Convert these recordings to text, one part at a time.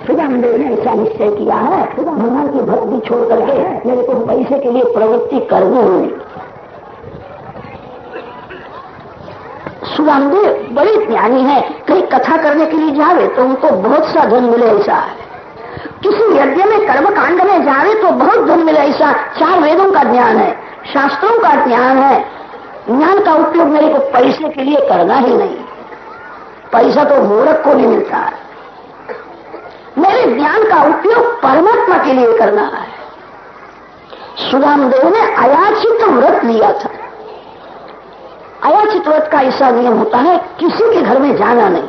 सुदामदेव ने ऐसा निश्चय किया है, भगवान की भक्ति छोड़ करके मेरे को पैसे के लिए प्रवृत्ति करनी होगी। सुदामदेव बड़े ज्ञानी है, कहीं कथा करने के लिए जावे तो उनको बहुत सा धन मिले ऐसा है, किसी यज्ञ में कर्म कांड में जावे तो बहुत धन मिले ऐसा। 4 वेदों का ज्ञान है, शास्त्रों का ज्ञान है, ज्ञान का उपयोग मेरे को पैसे के लिए करना ही नहीं। पैसा तो मूर्ख को भी मिलता है, मेरे ज्ञान का उपयोग परमात्मा के लिए करना है। सुदामदेव ने अयाचित व्रत लिया था। अयाचित व्रत का ऐसा नियम होता है, किसी के घर में जाना नहीं,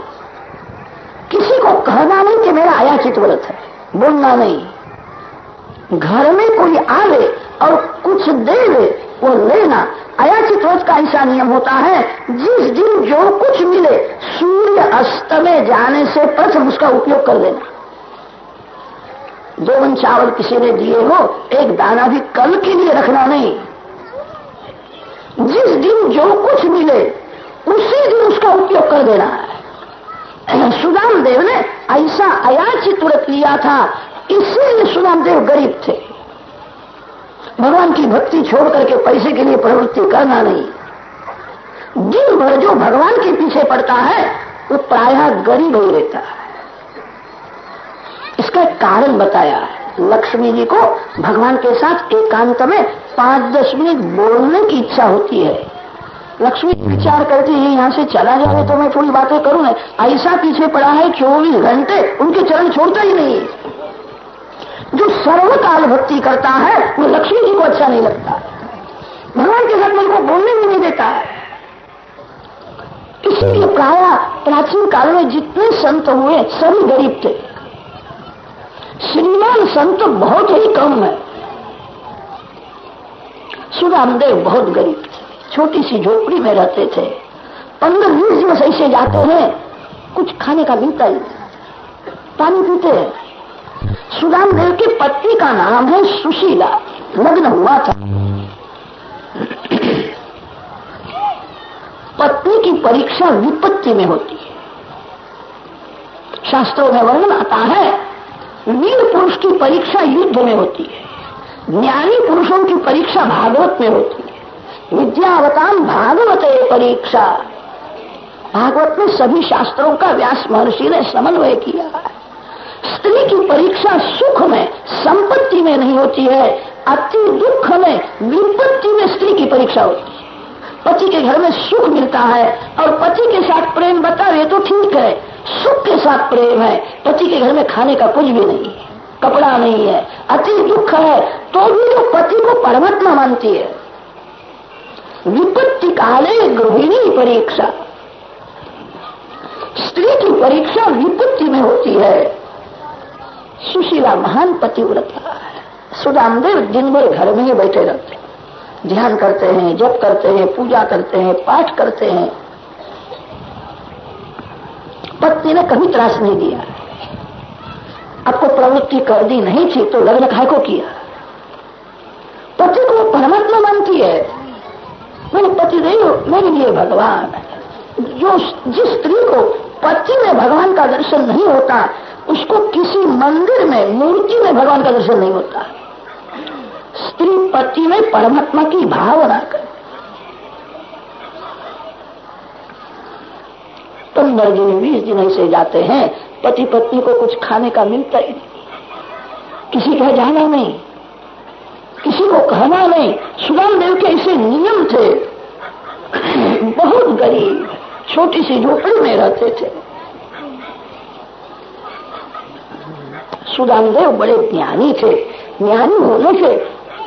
किसी को कहना नहीं कि मेरा अयाचित व्रत है, बोलना नहीं। घर में कोई आवे और कुछ दे दे वो लेना। अयाचित व्रत का ऐसा नियम होता है, जिस दिन जो कुछ मिले सूर्य अस्त में जाने से प्रथम उसका उपयोग कर लेना। 2 मन चावल किसी ने दिए हो, एक दाना भी कल के लिए रखना नहीं। जिस दिन जो कुछ मिले उसी दिन उसका उपयोग कर देना है। सुदामदेव ने ऐसा अयाचित व्रत लिया था, इसीलिए सुदामदेव गरीब थे। भगवान की भक्ति छोड़ करके पैसे के लिए प्रवृत्ति करना नहीं। दिन भर जो भगवान के पीछे पड़ता है वो प्रायः गरीब ही रहता है। इसका एक कारण बताया है। लक्ष्मी जी को भगवान के साथ एकांत में 5-10 मिनट बोलने की इच्छा होती है। लक्ष्मी विचार करती है यहाँ से चला जाए तो मैं थोड़ी बातें करूं ना, ऐसा पीछे पड़ा है 24 घंटे उनके चरण छोड़ता ही नहीं। जो सर्वकाल भक्ति करता है वो लक्ष्मी जी को अच्छा नहीं लगता, भगवान के साथ मन को बोलने भी नहीं देता है। इसलिए प्रायः प्राचीन काल में जितने संत हुए सभी गरीब थे। श्रीमान संत बहुत ही कम है। सुदामदेव बहुत गरीब थे, छोटी सी झोपड़ी में रहते थे। 15-20 दिन ऐसे जाते हैं, कुछ खाने का मिलता ही नहीं, पानी पीते हैं। सुदामदेव की पत्नी का नाम है सुशीला, लग्न हुआ था। पत्नी की परीक्षा विपत्ति में होती है। शास्त्रों में वर्णन आता है, वीर पुरुष की परीक्षा युद्ध में होती है, ज्ञानी पुरुषों की परीक्षा भागवत में होती है। विद्यावताम भागवते परीक्षा। भागवत में सभी शास्त्रों का व्यास महर्षि ने समन्वय किया है। स्त्री की परीक्षा सुख में, संपत्ति में नहीं होती है, अति दुख में, विपत्ति में स्त्री की परीक्षा होती है। पति के घर में सुख मिलता है और पति के साथ प्रेम बतावे तो ठीक है, सुख के साथ प्रेम है, पति के घर में खाने का कुछ भी नहीं है, कपड़ा नहीं है, अति दुख है, तो भी जो पति को परमात्मा मानती है। विपत्ति काले गृहिणी परीक्षा। स्त्री की परीक्षा विपत्ति में होती है। सुशीला महान पतिव्रता है। सुदामदेव दिन भर घर में ही बैठे रहते, ध्यान करते हैं, जप करते हैं, पूजा करते हैं, पाठ करते हैं। पत्नी ने कभी त्रास नहीं दिया। आपको प्रवृत्ति कर दी नहीं थी तो लग्न काहे को किया? पति को परमात्मा मानती है। मेरे पति नहीं हो, मेरे लिए भगवान। जो जिस स्त्री को पति में भगवान का दर्शन नहीं होता उसको किसी मंदिर में, मूर्ति में भगवान का दर्शन नहीं होता। स्त्री पति में परमात्मा की भावना कर। 15 दिन 20 दिन ऐसे जाते हैं, पति पत्नी को कुछ खाने का मिलता ही नहीं, किसी का जाना नहीं, किसी को कहना नहीं। सुदामदेव के ऐसे नियम थे। बहुत गरीब, छोटी सी झोपड़ी में रहते थे। सुदामदेव बड़े ज्ञानी थे। ज्ञानी होने से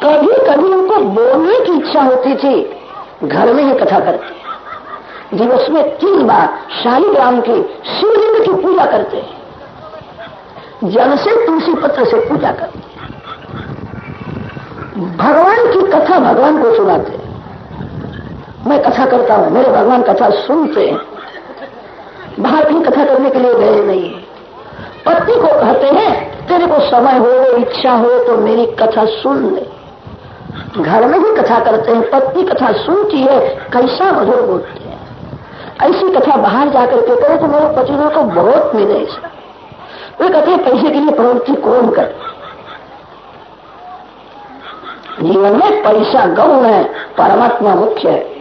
कभी कभी उनको बोलने की इच्छा होती थी, घर में ही कथा करते। दिवस में 3 बार शालिग्राम की शिवलिंग की पूजा करते, जल से तुलसी पत्र से पूजा करते, भगवान की कथा भगवान को सुनाते। मैं कथा करता हूं, मेरे भगवान कथा सुनते हैं, बाहर कहीं कथा करने के लिए गए नहीं। पत्नी को कहते हैं तेरे को समय हो, इच्छा हो तो मेरी कथा सुन ले। घर में ही कथा करते हैं, पत्नी कथा सुनती है, कैसा मधुर बोलते हैं। ऐसी कथा बाहर जाकर के करे तो मेरे पतिदेव को बहुत मिले। वे कहते हैं पैसे के लिए प्रवृत्ति कौन करे? जीवन में पैसा गौण है, परमात्मा मुख्य है।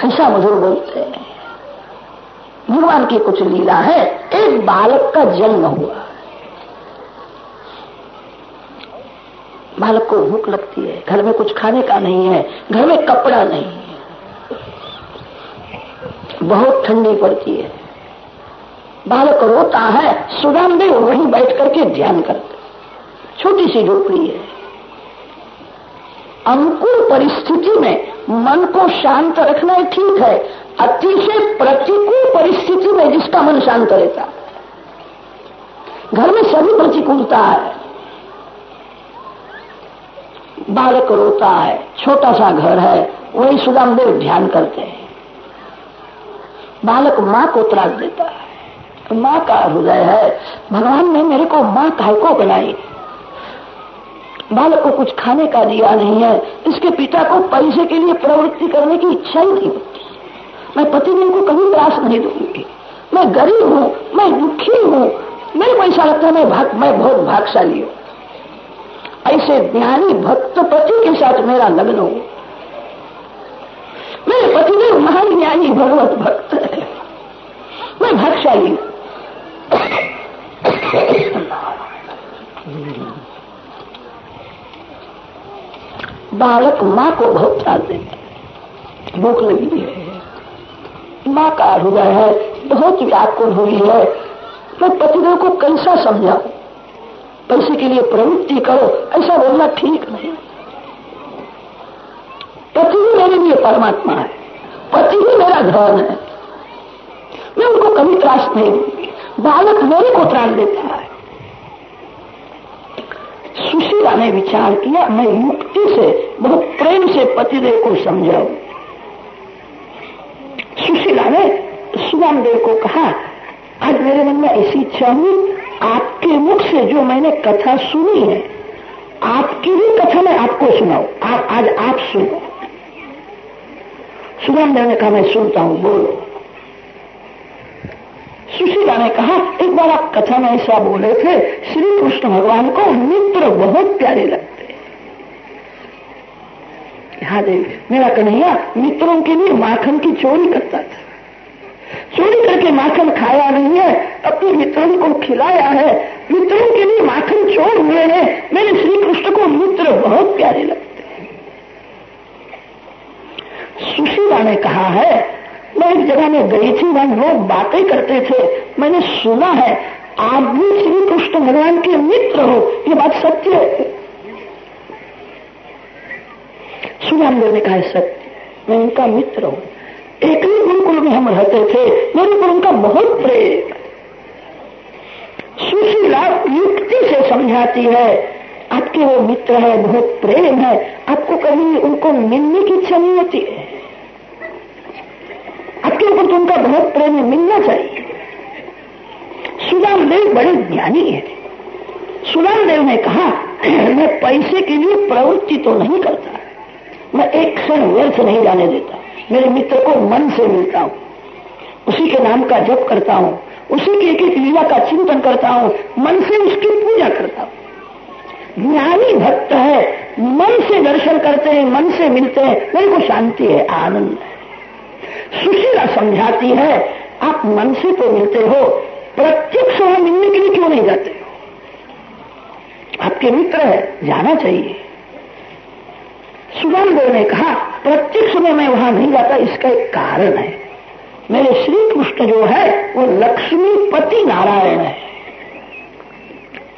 ऐसा मधुर बोलते हैं। भगवान की कुछ लीला है। एक बालक का जन्म हुआ। बालक को भूख लगती है, घर में कुछ खाने का नहीं है, घर में कपड़ा नहीं है, बहुत ठंडी पड़ती है। बालक रोता है। सुदामदेव वहीं बैठ करके ध्यान करते। छोटी सी झोपड़ी है। अनुकूल परिस्थिति में मन को शांत रखना ठीक है। अतिशय प्रतिकूल परिस्थिति में जिसका मन शांत रहता, घर में सभी प्रतिकूलता है। बालक रोता है, छोटा सा घर है, वही सुदामदेव ध्यान करते हैं। बालक माँ को त्रास देता है। माँ का हृदय है, भगवान ने मेरे को माँ काय को बनाई। बालक को कुछ खाने का दिया नहीं है। इसके पिता को पैसे के लिए प्रवृत्ति करने की इच्छा ही नहीं होती। मैं पतिदेव को कभी त्रास नहीं दूंगी। मैं गरीब हूँ, मैं दुखी हूँ, मेरे को ऐसा लगता है मैं बहुत भाग्यशाली हूँ। ऐसे ज्ञानी भक्त पति के साथ मेरा लग्न हो। मेरे पतिदेव महान ज्ञानी भगवत भक्त है, मैं भाग्यशाली हूँ। बालक माँ को बहुत त्रास देता है। भूख लगी है, माँ का हृदय है, बहुत व्याकुल हुई है। मैं पतिदेव को कैसा समझाऊं? पैसे के लिए प्रवृत्ति करो, ऐसा बोलना ठीक नहीं। पति ही मेरे लिए परमात्मा है, पति ही मेरा धन है, मैं उनको कभी त्रास नहीं दूंगी। बालक मेरे को त्रास देता है। सुशीला ने विचार किया, मैं युक्ति से बहुत प्रेम से पतिदेव को समझाऊं। सुशीला ने सुदामदेव को कहा, आज मेरे मन में ऐसी इच्छा हुई, आपके मुख से जो मैंने कथा सुनी है, आपकी ही कथा मैं आपको सुनाऊं। आज आप सुनो। सुदामदेव ने कहा, मैं सुनता हूं, बोलो। सुशीला ने कहा, एक बार आप कथा में ऐसा बोले थे, श्री कृष्ण भगवान को मित्र बहुत प्यारे लगते। हाँ देवी, मेरा कन्हैया मित्रों के लिए माखन की चोरी करता था। चोरी करके माखन खाया नहीं है, अपने मित्रों को खिलाया है। मित्रों के लिए माखन चोर हुए हैं। मेरे श्री कृष्ण को मित्र बहुत प्यारे लगते हैं। सुशीला ने कहा है, मैं एक जगह में गई थी, वहां लोग बातें करते थे, मैंने सुना है आप भी श्री कृष्ण भगवान के मित्र हो, ये बात सत्य है? सुदामदेव ने कहा, सत्य, मैं उनका मित्र हूं। एक ही गुरुकुल में हम रहते थे, मेरे को उनका बहुत प्रेम। सुशीला युक्ति से समझाती है, आपके वो मित्र है, बहुत प्रेम है, आपको कभी उनको मिलने की इच्छा नहीं होती है? आपके ऊपर तो उनका बहुत प्रेम है, मिलना चाहिए। सुदामदेव बड़े ज्ञानी है। सुदामदेव ने कहा, मैं पैसे के लिए प्रवृत्ति तो नहीं करता, मैं एक क्षण व्यर्थ नहीं जाने देता। मेरे मित्र को मन से मिलता हूं, उसी के नाम का जप करता हूं, उसी की एक एक लीला का चिंतन करता हूं, मन से उसकी पूजा करता हूं। ज्ञानी भक्त है, मन से दर्शन करते हैं, मन से मिलते हैं, मेरे को शांति है, आनंद है। सुशीला समझाती है, आप मन से तो मिलते हो, प्रत्यक्ष वहां मिलने के लिए क्यों नहीं जाते हो? आपके मित्र है, जाना चाहिए। सुदामदेव ने कहा, प्रत्यक्ष में मैं वहां नहीं जाता, इसका एक कारण है। मेरे श्री कृष्ण जो है वो लक्ष्मीपति नारायण है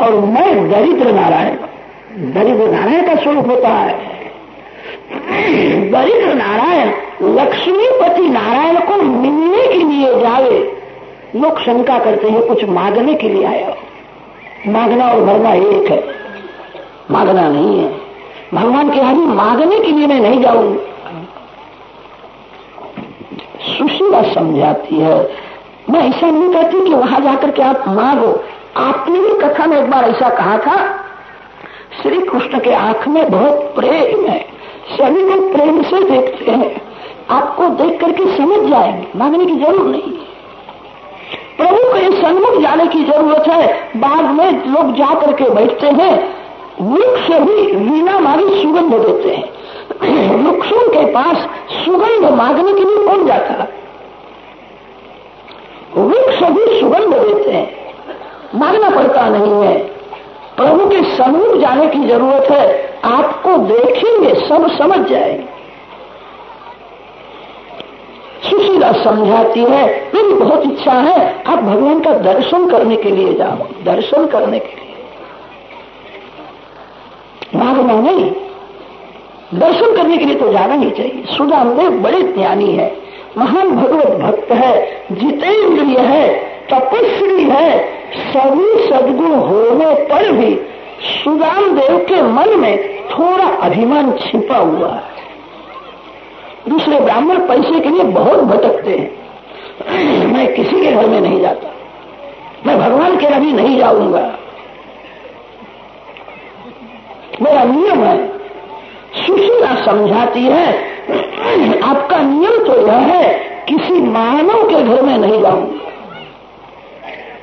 और मैं दरिद्र नारायण। दरिद्र नारायण का स्वरूप होता है। दरिद्र नारायण लक्ष्मीपति नारायण को मिलने के लिए जावे। लोग शंका करते हैं, कुछ मांगने के लिए आया हो। मांगना और भरना एक है, मांगना नहीं है। भगवान के आगे मांगने के लिए मैं नहीं जाऊंगी। सुशीला समझाती है, मैं ऐसा नहीं कहती कि वहां जाकर के आप मांगो। आपने भी कथा में एक बार ऐसा कहा था, श्री कृष्ण के आंख में बहुत प्रेम है, सभी लोग प्रेम से देखते हैं, आपको देख करके समझ जाएंगे, मांगने की जरूर नहीं। प्रभु के सन्मुख जाने की जरूरत है। बाद में लोग जा करके बैठते हैं, वृक्ष भी वीणा मारी सुगंध देते हैं। वृक्षों के पास सुगंध मांगने के लिए कौन जाता है? वृक्ष भी सुगंध देते हैं, मांगना पड़ता नहीं है। प्रभु के सन्मुख जाने की जरूरत है। आपको देखेंगे, सब समझ जाएंगे। सुशीला समझाती है, मेरी बहुत इच्छा है आप भगवान का दर्शन करने के लिए जाओ, दर्शन करने के लिए, मांगना नहीं, दर्शन करने के लिए तो जाना ही चाहिए। सुदामदेव बड़े ज्ञानी है, महान भगवत भक्त है, जितेंद्रिय है, तपस्वी है, सभी सद्गुण होने पर भी सुदामदेव के मन में थोड़ा अभिमान छिपा हुआ है। दूसरे ब्राह्मण पैसे के लिए बहुत भटकते हैं। मैं किसी के घर में नहीं जाता, मैं भगवान के अभी नहीं जाऊंगा, मेरा नियम है। सुशीला समझाती है, आपका नियम तो यह है किसी मानव के घर में नहीं जाऊंगा।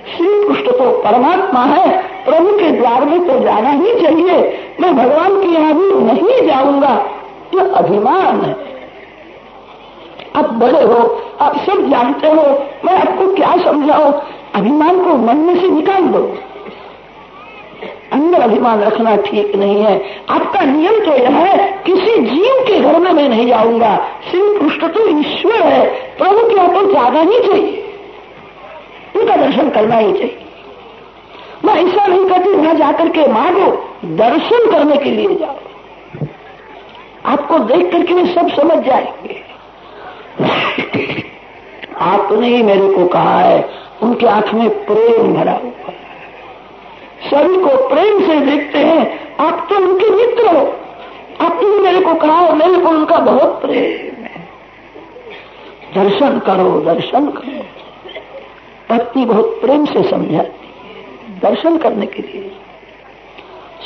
श्री कृष्ण तो परमात्मा है, प्रभु के द्वार में तो जाना ही चाहिए, मैं भगवान के यहाँ भी नहीं जाऊंगा, यह अभिमान है। आप बड़े हो, आप सब जानते हो, मैं आपको क्या समझाऊं? अभिमान को मन में से निकाल दो। अंदर अभिमान रखना ठीक नहीं है। आपका नियम तो यह है किसी जीव के घर में मैं नहीं जाऊंगा। श्री कृष्ण तो ईश्वर है, प्रभु के यहाँ तो जाना ही चाहिए, उनका दर्शन करना ही चाहिए। मैं ऐसा नहीं कहती वहां जाकर के मांगो, दर्शन करने के लिए जाओ। आपको देख करके वे सब समझ जाएंगे। आपने ही मेरे को कहा है, उनके आंख में प्रेम भरा हुआ है, सभी को प्रेम से देखते हैं। आप तो उनके मित्र हो, आपने ही मेरे को कहा है, मेरे को उनका बहुत प्रेम है। दर्शन करो, दर्शन करो। पत्नी बहुत प्रेम से समझाती है दर्शन करने के लिए।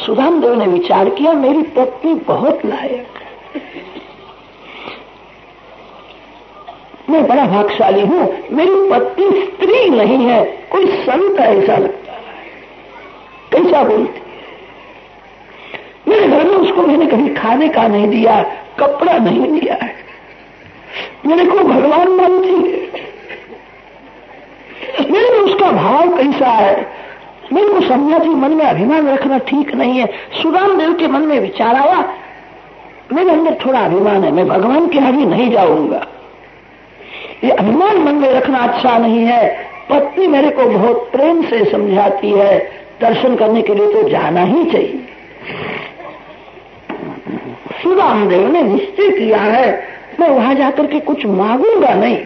सुदामदेव ने विचार किया, मेरी पत्नी बहुत लायक है, मैं बड़ा भाग्यशाली हूं, मेरी पत्नी स्त्री नहीं है, कोई संत ऐसा लगता है। कैसा बोलती है? मेरे घर में उसको मैंने कभी खाने का नहीं दिया, कपड़ा नहीं दिया है, मेरे को भगवान मानती है, मेरे में उसका भाव कैसा है, मेरे को समझा थी मन में अभिमान रखना ठीक नहीं है। सुदामदेव के मन में विचार आया, मेरे अंदर थोड़ा अभिमान है, मैं भगवान के यहाँ भी नहीं जाऊंगा। ये अभिमान मन में रखना अच्छा नहीं है। पत्नी मेरे को बहुत प्रेम से समझाती है, दर्शन करने के लिए तो जाना ही चाहिए। सुदामदेव ने निश्चय किया है, मैं वहां जाकर के कुछ मांगूंगा नहीं,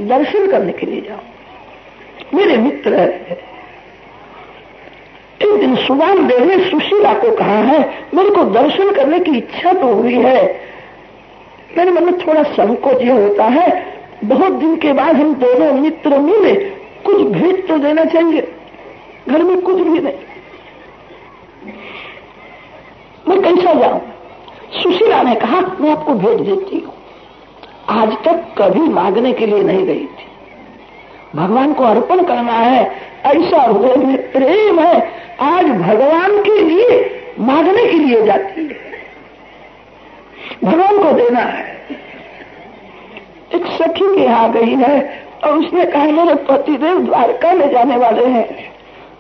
दर्शन करने के लिए जाऊं, मेरे मित्र है। एक दिन सुदामदेव ने सुशीला को कहा है, मेरे को दर्शन करने की इच्छा तो हुई है, मेरे मन में थोड़ा संकोच ये होता है, बहुत दिन के बाद हम दोनों मित्र मिले, कुछ भेंट तो देना चाहिए, घर में कुछ भी नहीं, मैं कैसा जाऊं? सुशीला ने कहा, मैं आपको भेंट देती हूं। आज तक कभी मांगने के लिए नहीं गई थी, भगवान को अर्पण करना है, ऐसा हृदय में प्रेम है, आज भगवान के लिए मांगने के लिए जाती है, भगवान को देना है। एक सखी के यहाँ गई है और उसने कहा, मेरे पतिदेव द्वारका में जाने वाले हैं,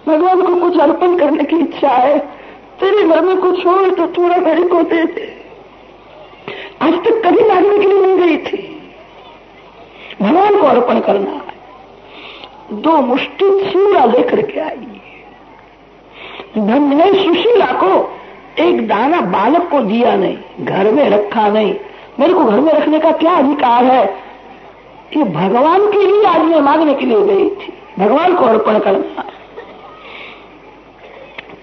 भगवान को कुछ अर्पण करने की इच्छा है, तेरे घर में कुछ हो तो थोड़ा मेरे को दे दे। आज तक कभी मांगने के लिए नहीं गई थी, भगवान को अर्पण करना है। 2 मुट्ठी चूड़ा लेकर के आई। धन्य सुशीला को एक दाना बालक को दिया नहीं, घर में रखा नहीं। मेरे को घर में रखने का क्या अधिकार है? ये भगवान के लिए आज मैं मांगने के लिए गई थी, भगवान को अर्पण करना।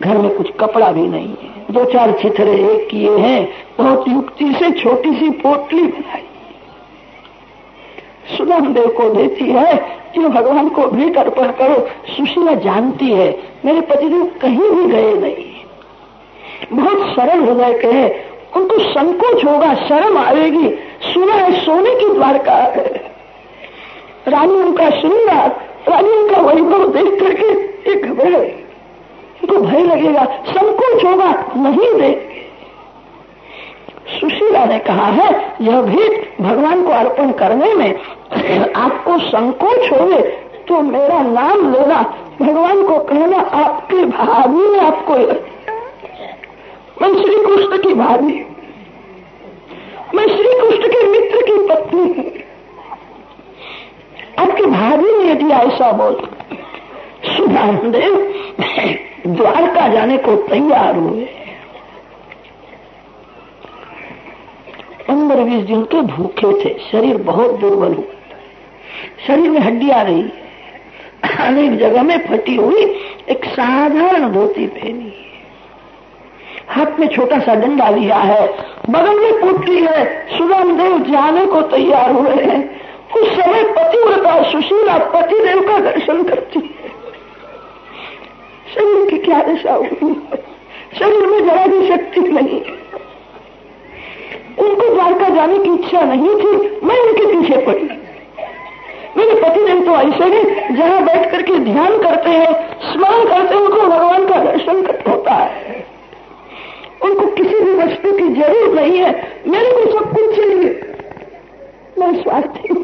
घर में कुछ कपड़ा भी नहीं है, 2-4 छिथरे एक किए हैं, बहुत युक्ति से छोटी सी पोटली बनाई, सुदामदेव को देती है कि भगवान को भेंट अर्पण करो। सुशीला जानती है मेरे पतिदेव कहीं भी गए नहीं, बहुत सरल हृदय के हैं, उनको संकोच होगा, शर्म आएगी। सुना है सोने की द्वारका है, रानी उनका श्रृंगार, रानी का वैभव देख करके ये घबराए, इनको भय लगेगा, संकोच होगा, नहीं देंगे। सुशीला ने कहा है यह भी भगवान को अर्पण करने में आपको संकोच होवे तो मेरा नाम लेना, भगवान को कहना आपके भाभी ने आपको, मैं श्री कृष्ण की भाभी, मैं श्री कृष्ण के मित्र की पत्नी हूँ, आपकी भाभी ने यदि ऐसा बोल। सुदानदेव द्वारका जाने को तैयार हुए। 15-20 दिन के भूखे थे, शरीर बहुत दुर्बल हुआ, शरीर में हड्डी आ रही, अनेक जगह में फटी हुई एक साधारण धोती पहनी, हाथ में छोटा सा डंडा लिया है, बगल में पुत्री है। सुदानदेव जाने को तैयार हुए हैं। उस समय पतिव्रता सुशीला पतिदेव का दर्शन करती है। शरीर की क्या दशा हुई, शरीर में जरा भी शक्ति नहीं, उनको द्वारका जाने की इच्छा नहीं थी, मैं उनके पीछे पड़ी। मेरे पतिदेव तो ऐसे हैं जहां बैठ करके ध्यान करते हैं, स्मरण करते हैं, उनको भगवान का दर्शन होता है, उनको किसी भी वस्तु की जरूरत नहीं है, मेरे को सब कुछ चाहिए, मैं स्वार्थी हूं।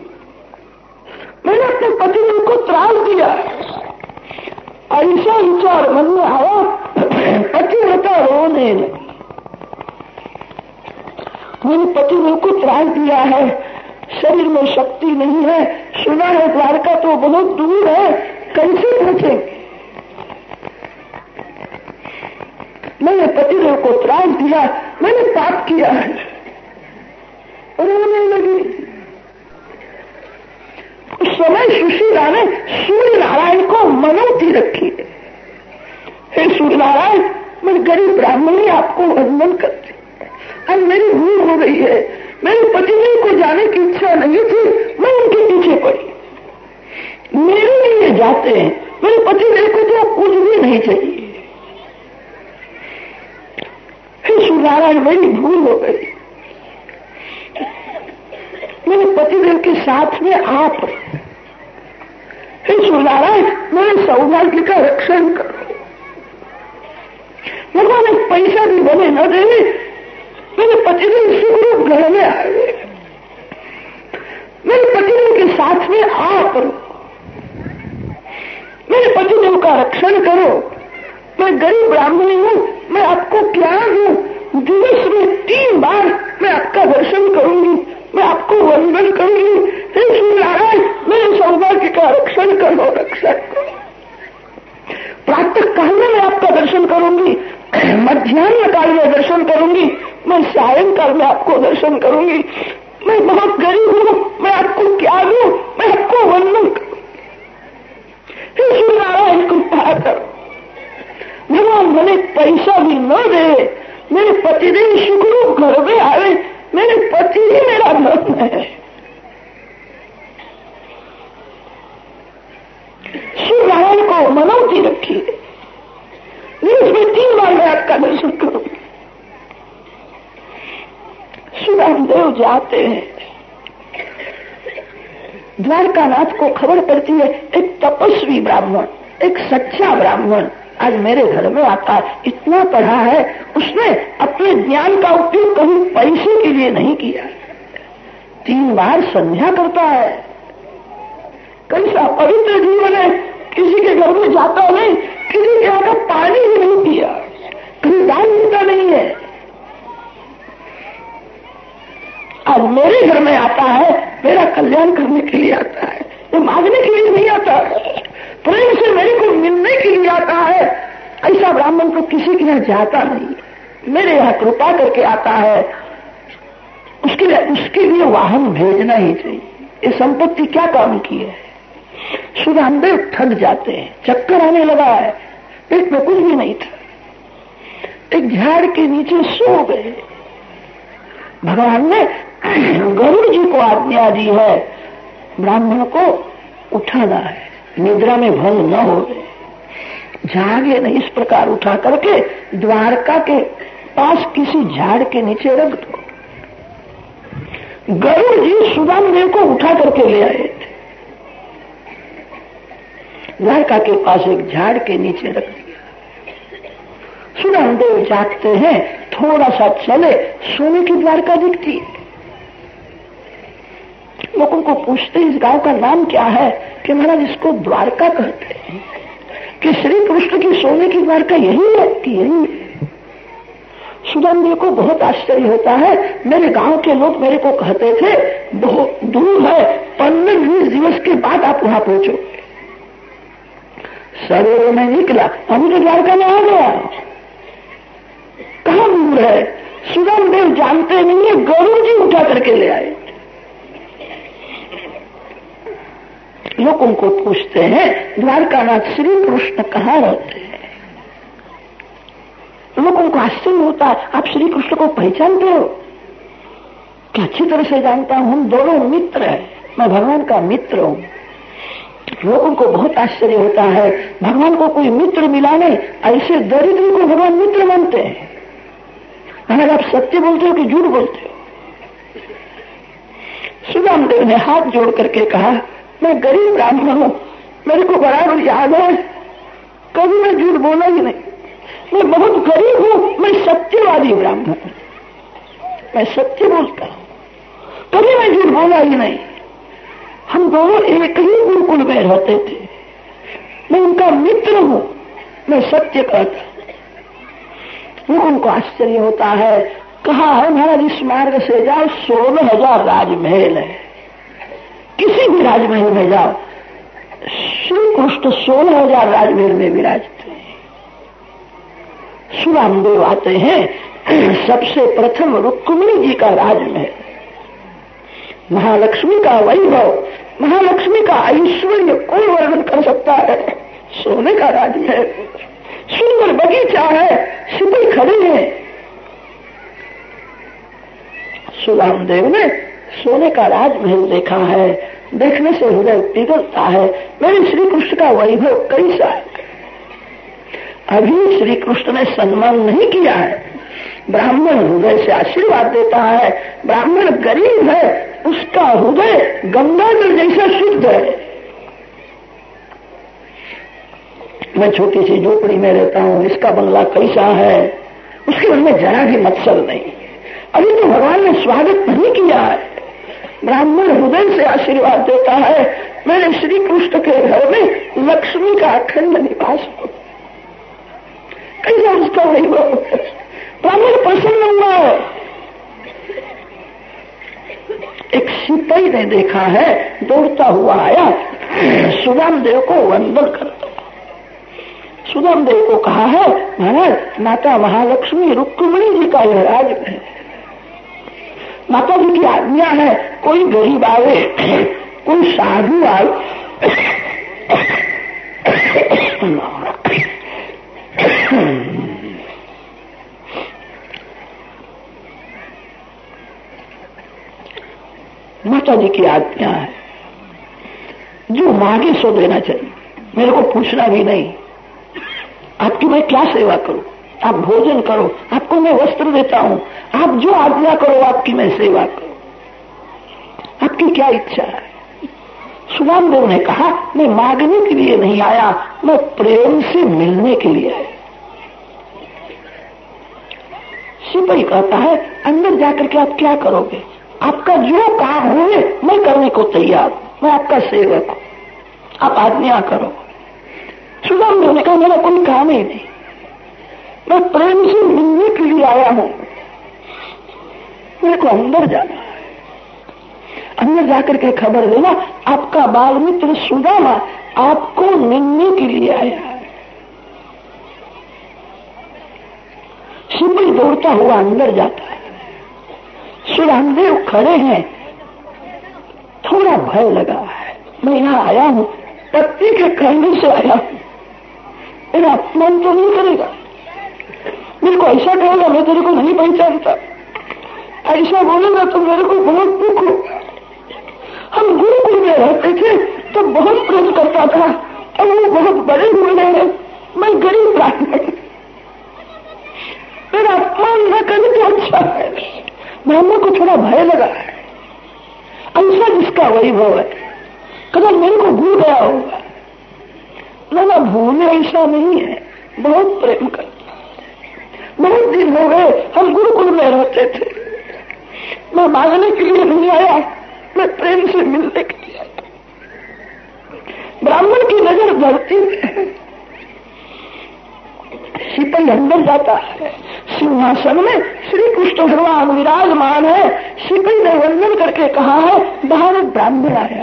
मैंने अपने पतिदेव को त्रास दिया, ऐसा विचार मन में आया, पतिव्रता रोने लगी, मैंने पतिदेव को त्रास दिया है, शरीर में शक्ति नहीं है, सुना है द्वारका तो बहुत दूर है, कैसे पहुंचेंगे। मैंने पतिदेव को त्रास दिया, मैंने पाप किया है, रोने लगी। उस समय सुशीला ने सूर्य नारायण को मनौती रखी है, हे सूर्य नारायण, मैं गरीब ब्राह्मणी आपको वंदन करती, आज मेरी भूल हो गई है, मेरे पतिदेव को जाने की इच्छा नहीं थी, मैं उनके पीछे पड़ी, मेरे लिए जाते हैं, मेरे पतिदेव को तो कुछ भी नहीं चाहिए। हे सूर्य नारायण, मेरी भूल हो गई, मेरे पतिदेव के साथ में आप, हे सूर्य नारायण, मेरे सौभाग्य का रक्षण करो। भगवान एक पैसा भी बने न देवे, मेरे पतिदेव सुखरूप घर में आए, मेरे पतिदेव के साथ में आप, मेरे पतिदेव का रक्षण करो। मैं गरीब ब्राह्मणी हूँ, मैं आपको क्या दूं, दिवस में 3 बार मैं आपका दर्शन करूंगी, मैं आपको वंदन करूंगी, हे सूर्य नारायण, मेरे सौभाग्य का रक्षण करो, रक्षण करो। प्रातः काल में मैं आपका दर्शन करूंगी, मध्याह्न काल में दर्शन करूंगी, मैं सायंकाल में आपको दर्शन करूंगी। मैं बहुत गरीब हूँ, मैं आपको क्या दूं, मैं आपको वंदन करूं, हे सूर्य नारायण कृपा करो। भगवान भले पैसा भी न दे, मेरे पतिदेव सुखरूप घर में आवे, मेरे पति ही मेरा धर्म है। सूर्य नारायण को मनौती रखी है, इसमें 3 बार मैं आपका दर्शन करूंगी। सुदानदेव जाते हैं, द्वारकानाथ को खबर पड़ती है एक तपस्वी ब्राह्मण, एक सच्चा ब्राह्मण आज मेरे घर में आता है, इतना पढ़ा है, उसने अपने ज्ञान का उपयोग कभी पैसे के लिए नहीं किया, 3 बार संध्या करता है, कैसा पवित्र जीवन है, किसी के घर में जाता नहीं, किसी के यहाँ का पानी भी नहीं पिया, कभी दान देता नहीं है, आज मेरे घर में आता है, मेरा कल्याण करने के लिए आता है, ये मांगने के लिए नहीं आता है, प्रेम से मेरे को मिलने के लिए आता है। ऐसा ब्राह्मण तो किसी के यहाँ जाता नहीं, मेरे यहाँ कृपा करके आता है, उसके लिए वाहन भेजना ही चाहिए। ये संपत्ति क्या काम की है। सुदानदेव थक जाते हैं, चक्कर आने लगा है, पेट में कुछ भी नहीं था, एक झाड़ के नीचे सो गए। भगवान ने गरुड़ जी को आज्ञा दी है, ब्राह्मण को उठाना है, निद्रा में भंग न हो, जागे नहीं, इस प्रकार उठा करके द्वारका के पास किसी झाड़ के नीचे रख दो। गरुड़ जी सुदानदेव को उठा करके ले आए थे। द्वारका के पास एक झाड़ के नीचे रख दिया। सुदामदेव जागते हैं, थोड़ा सा चले, सोने की द्वारका दिखती है। लोगों को पूछते इस गांव का नाम क्या है, कि महाराज इसको द्वारका कहते हैं। कि श्री कृष्ण की सोने की द्वारका यही है कि यही है। सुदामदेव को बहुत आश्चर्य होता है। मेरे गांव के लोग मेरे को कहते थे बहुत दूर है, 15-20 दिवस के बाद आप वहां पहुंचोगे। सवेरे में निकला, अभी तो द्वारका में आ गया। कहां दूर है? सुदामदेव जानते नहीं है, गरुड़ जी उठा करके ले आए। लोगों को पूछते हैं द्वारकानाथ श्री कृष्ण कहाँ रहते हैं। लोगों को आश्चर्य होता है, आप श्री कृष्ण को पहचानते हो? क्या अच्छी तरह से जानता हूं, हम दोनों मित्र हैं, मैं भगवान का मित्र हूं। लोगों को बहुत आश्चर्य होता है, भगवान को कोई मित्र मिला नहीं, ऐसे दरिद्र को भगवान मित्र मानते हैं। अगर आप सत्य बोलते हो कि झूठ बोलते हो? सुदामदेव ने हाथ जोड़ करके कहा, मैं गरीब ब्राह्मण हूं, मेरे को बराबर याद है, कभी मैं झूठ बोला ही नहीं। मैं बहुत गरीब हूं, मैं सत्यवादी ब्राह्मण हूं, मैं सत्य बोलता हूं, कभी मैं झूठ बोला ही नहीं। हम दोनों एक ही गुरुकुल में रहते थे, मैं उनका मित्र हूं, मैं सत्य कहता हूं। उनको आश्चर्य होता है, कहा है महाराज इस मार्ग से जाओ, 16,000 राजमहल है, किसी भी राजमहल में जाओ, श्री कृष्ण 16,000 राजमहल में विराजते हैं। सुदामदेव आते हैं, सबसे प्रथम रुक्मिणी जी का राजमहल, महालक्ष्मी का वैभव, महालक्ष्मी का ऐश्वर्य कोई वर्णन कर सकता है? सोने का राजमहल, सुंदर बगीचा है, सिपाही खड़े हैं। सुदामदेव ने सोने का राजमहल देखा है, देखने से हृदय पिघलता है, मेरे श्री कृष्ण का वैभव कैसा है। अभी श्री कृष्ण ने सम्मान नहीं किया है, ब्राह्मण हृदय से आशीर्वाद देता है। ब्राह्मण गरीब है, उसका हृदय गंगाजल जैसा शुद्ध है। मैं छोटी सी झोपड़ी में रहता हूं, इसका बंगला कैसा है, उसके मन में जरा भी मत्सर नहीं। अभी तो भगवान ने स्वागत नहीं किया है। ब्राह्मण हृदय से आशीर्वाद देता है, मेरे श्री कृष्ण के घर में लक्ष्मी का अखंड निवास हो। कैसा उसका वैभव, ब्राह्मण प्रसन्न हुआ है। एक सिपाही ने देखा है, दौड़ता हुआ आया, सुदामदेव को वंदन करता। सुदामदेव को कहा है, महाराज माता महालक्ष्मी रुक्मिणी जी का यह राज है, माता जी की आज्ञा है, कोई गरीब आवे, कोई साधु आवे, माता जी की आज्ञा है, जो मांगे सो देना चाहिए, मेरे को पूछना भी नहीं। आपकी मैं क्या सेवा करूं, आप भोजन करो, आपको मैं वस्त्र देता हूं, आप जो आज्ञा करो आपकी मैं सेवा करूं, आपकी क्या इच्छा है? सुदामदेव ने कहा, मैं मांगने के लिए नहीं आया, मैं प्रेम से मिलने के लिए आया। सिपाही कहता है, अंदर जाकर के आप क्या करोगे? आपका जो काम हो मैं करने को तैयार हूं, मैं आपका सेवक हूं, आप आज्ञा करो। सुदामदेव ने कहा, मेरा कोई काम ही नहीं, मैं प्रेम से मिलने के लिए आया हूं, मेरे को अंदर जाना है। अंदर जाकर के खबर देना, आपका बाल मित्र सुदामा आपको मिलने के लिए आया है। सिपाही दौड़ता हुआ अंदर जाता है, सुदामदेव खड़े हैं, थोड़ा भय लगा है, मैं यहाँ आया हूँ, पत्नी के कहने से आया हूँ, मेरा अपमान तो नहीं करेगा, मेरे को ऐसा कहेगा मैं तेरे को नहीं पहचानता, ऐसा बोलेगा तो मेरे को बहुत दुख होगा। हम गुरुकुल में रहते थे तो बहुत प्रेम करता था, अब वो बहुत बड़े हुए हैं, मैं गरीब ब्राह्मण, मेरा अपमान न करे तो अच्छा है। ब्राह्मण को थोड़ा भय लगा है, ऐसा जिसका वैभव है, कदम मेरे को भूल गया होगा। भूले ऐसा नहीं है, बहुत प्रेम करता है। बहुत दिन हो गए हम गुरुकुल में रहते थे, मैं मांगने के लिए नहीं आया, मैं प्रेम से मिलने के लिए आया। ब्राह्मण की नजर धरती में, शीतल अंदर जाता है, सिंहासन में श्री कृष्ण भगवान विराजमान है। शीतल ने वंदन करके कहा है, बाहर एक ब्राह्मण आया,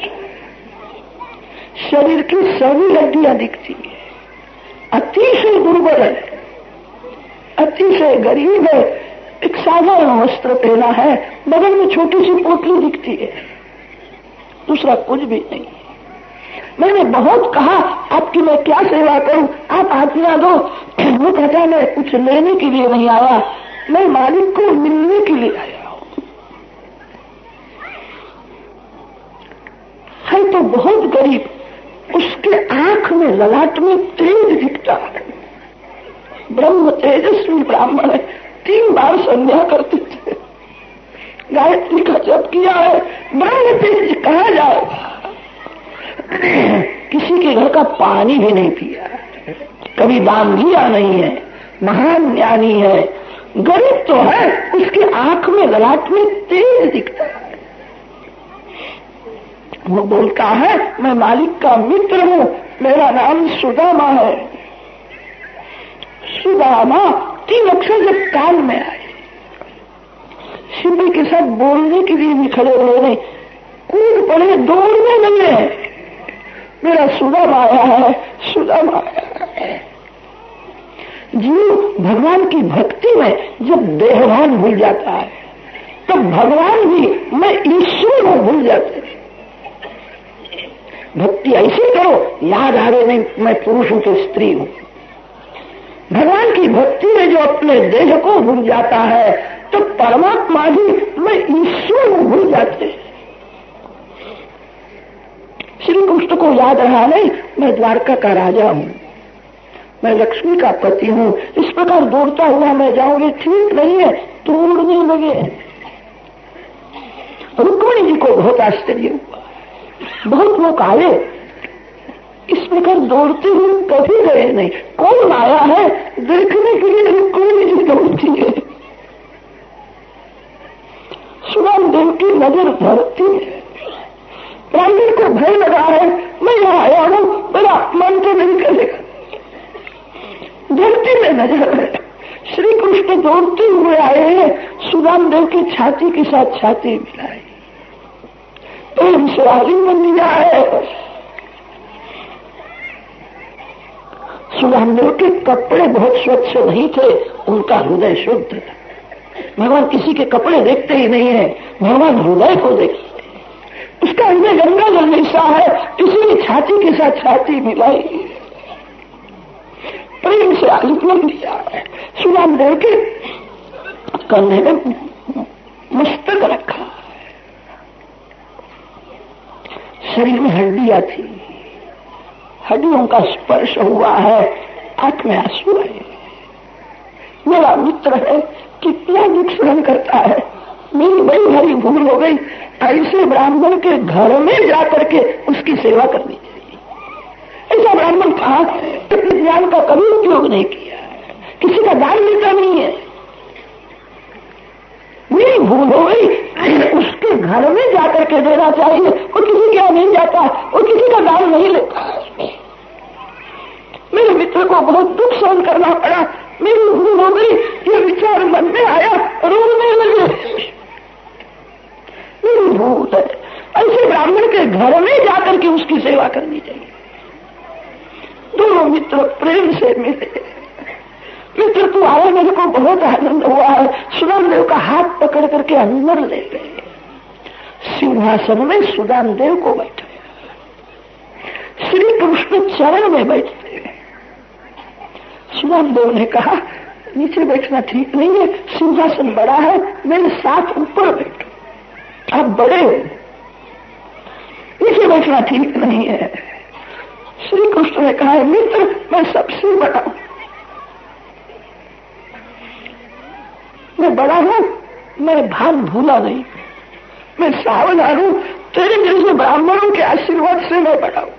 शरीर की सभी हड्डियां दिखती है, अतिशय दुर्बल है, अतिशय गरीब है, एक साधारण वस्त्र पहना है, बगल में छोटी सी पोटली दिखती है, दूसरा कुछ भी नहीं। मैंने बहुत कहा आपकी मैं क्या सेवा करूं, आप आज्ञा दो। वो कहता मैं कुछ लेने के लिए नहीं आया, मैं मालिक को मिलने के लिए आया हूं। है तो बहुत गरीब, उसके आंख में ललाट में तेज दिखता है, ब्रह्म तेजस्वी ब्राह्मण है। 3 बार संध्या करते थे, गायत्री का जप किया है, ब्रह्म तेज कहा जाएगा। किसी के घर का पानी भी नहीं पिया, कभी दान दिया नहीं है, महान ज्ञानी है, गरीब तो है, उसके आंख में ललाट में तेज दिखता है। वो बोलता है मैं मालिक का मित्र हूं, मेरा नाम सुदामा है। सुदामा 3 अक्षर जब कान में आए, शिव के साथ बोलने के लिए भी खड़े रहे नहीं, कूद पड़े, दौड़ने लगे, मेरा सुदामा आया है, सुदामा आया है। जीव भगवान की भक्ति में जब देहभान भूल जाता है, तब भगवान भी मैं ईश्वर हूं भूल जाते हैं। भक्ति ऐसे करो, याद आ रहे नहीं मैं पुरुष हूं तो स्त्री हूं। भगवान की भक्ति में जो अपने देह को भूल जाता है, तो परमात्मा भी मैं ईश्वर हूं भूल जाते हैं। श्री कृष्ण को याद रहा नहीं मैं द्वारका का राजा हूं, मैं लक्ष्मी का पति हूं, इस प्रकार दौड़ता हुआ मैं जाऊंगी, ठीक नहीं है, दौड़ने लगे। रुक्मिणी जी को बहुत आश्चर्य हुआ, बहुत लोग आए, इस प्रकार दौड़ते हुए कभी गए नहीं, कौन आया है देखने के लिए रुक्मिणी जी दौड़ती है। सुदाम देव की नजर धरती है, ब्राह्मण को भय लगा है, मैं यहाँ आया हूं, मेरा मन तो नहीं करेगा, धरती में नजर है। श्री कृष्ण दौड़ते हुए आए हैं, सुदाम देव की छाती के साथ छाती मिलाई, प्रेम से आलिंगन लिया है। सुदाम देव के कपड़े बहुत स्वच्छ नहीं थे, उनका हृदय शुद्ध था। भगवान किसी के कपड़े देखते ही नहीं है, भगवान हृदय को देखते, उसका हृदय गंगा जल जैसा है, इसलिए छाती के साथ छाती मिलाई, प्रेम से आलिंगन दिया है। सुदाम देव के कंधे में मस्तक रखा, शरीर में हड्डियां थी, हड्डियों का स्पर्श हुआ है, आंख में आंसू है, मेरा मित्र है, कितना दुख सहन करता है, मेरी बड़ी भारी भूल हो गई, ऐसे ब्राह्मण के घर में जाकर के उसकी सेवा करनी चाहिए। ऐसा ब्राह्मण कहा अपने ज्ञान का कभी उपयोग नहीं किया, किसी का दान लेता नहीं है, मेरी भूल हो गई, उसके घर में जाकर के देना चाहिए। वो किसी के यहाँ नहीं जाता, वो किसी का दान नहीं लेता। मेरे मित्र को बहुत दुख सहन करना पड़ा, मेरी भूल हो गई, ये विचार मन में आया, रोने लगे, मेरी भूल है। ऐसे ब्राह्मण के घर में जाकर के उसकी सेवा करनी चाहिए। दोनों मित्र प्रेम से मिले, मित्र तू आया, मेरे को बहुत आनंद हुआ है। सुदाम देव का हाथ पकड़ करके अंदर ले गए, सिंहासन में सुदाम देव को बैठाया, श्री कृष्ण चरण में बैठते। सुदाम देव ने कहा नीचे बैठना ठीक नहीं है, सिंहासन बड़ा है, मेरे साथ ऊपर बैठो, आप बड़े हो, नीचे बैठना ठीक नहीं है। श्री कृष्ण ने कहा मित्र मैं सबसे बड़ा हूं, मैं बड़ा हूं, मैं भान भूला नहीं, मैं सावधान हूं, तेरे जैसे ब्राह्मणों के आशीर्वाद से मैं बड़ा हूं,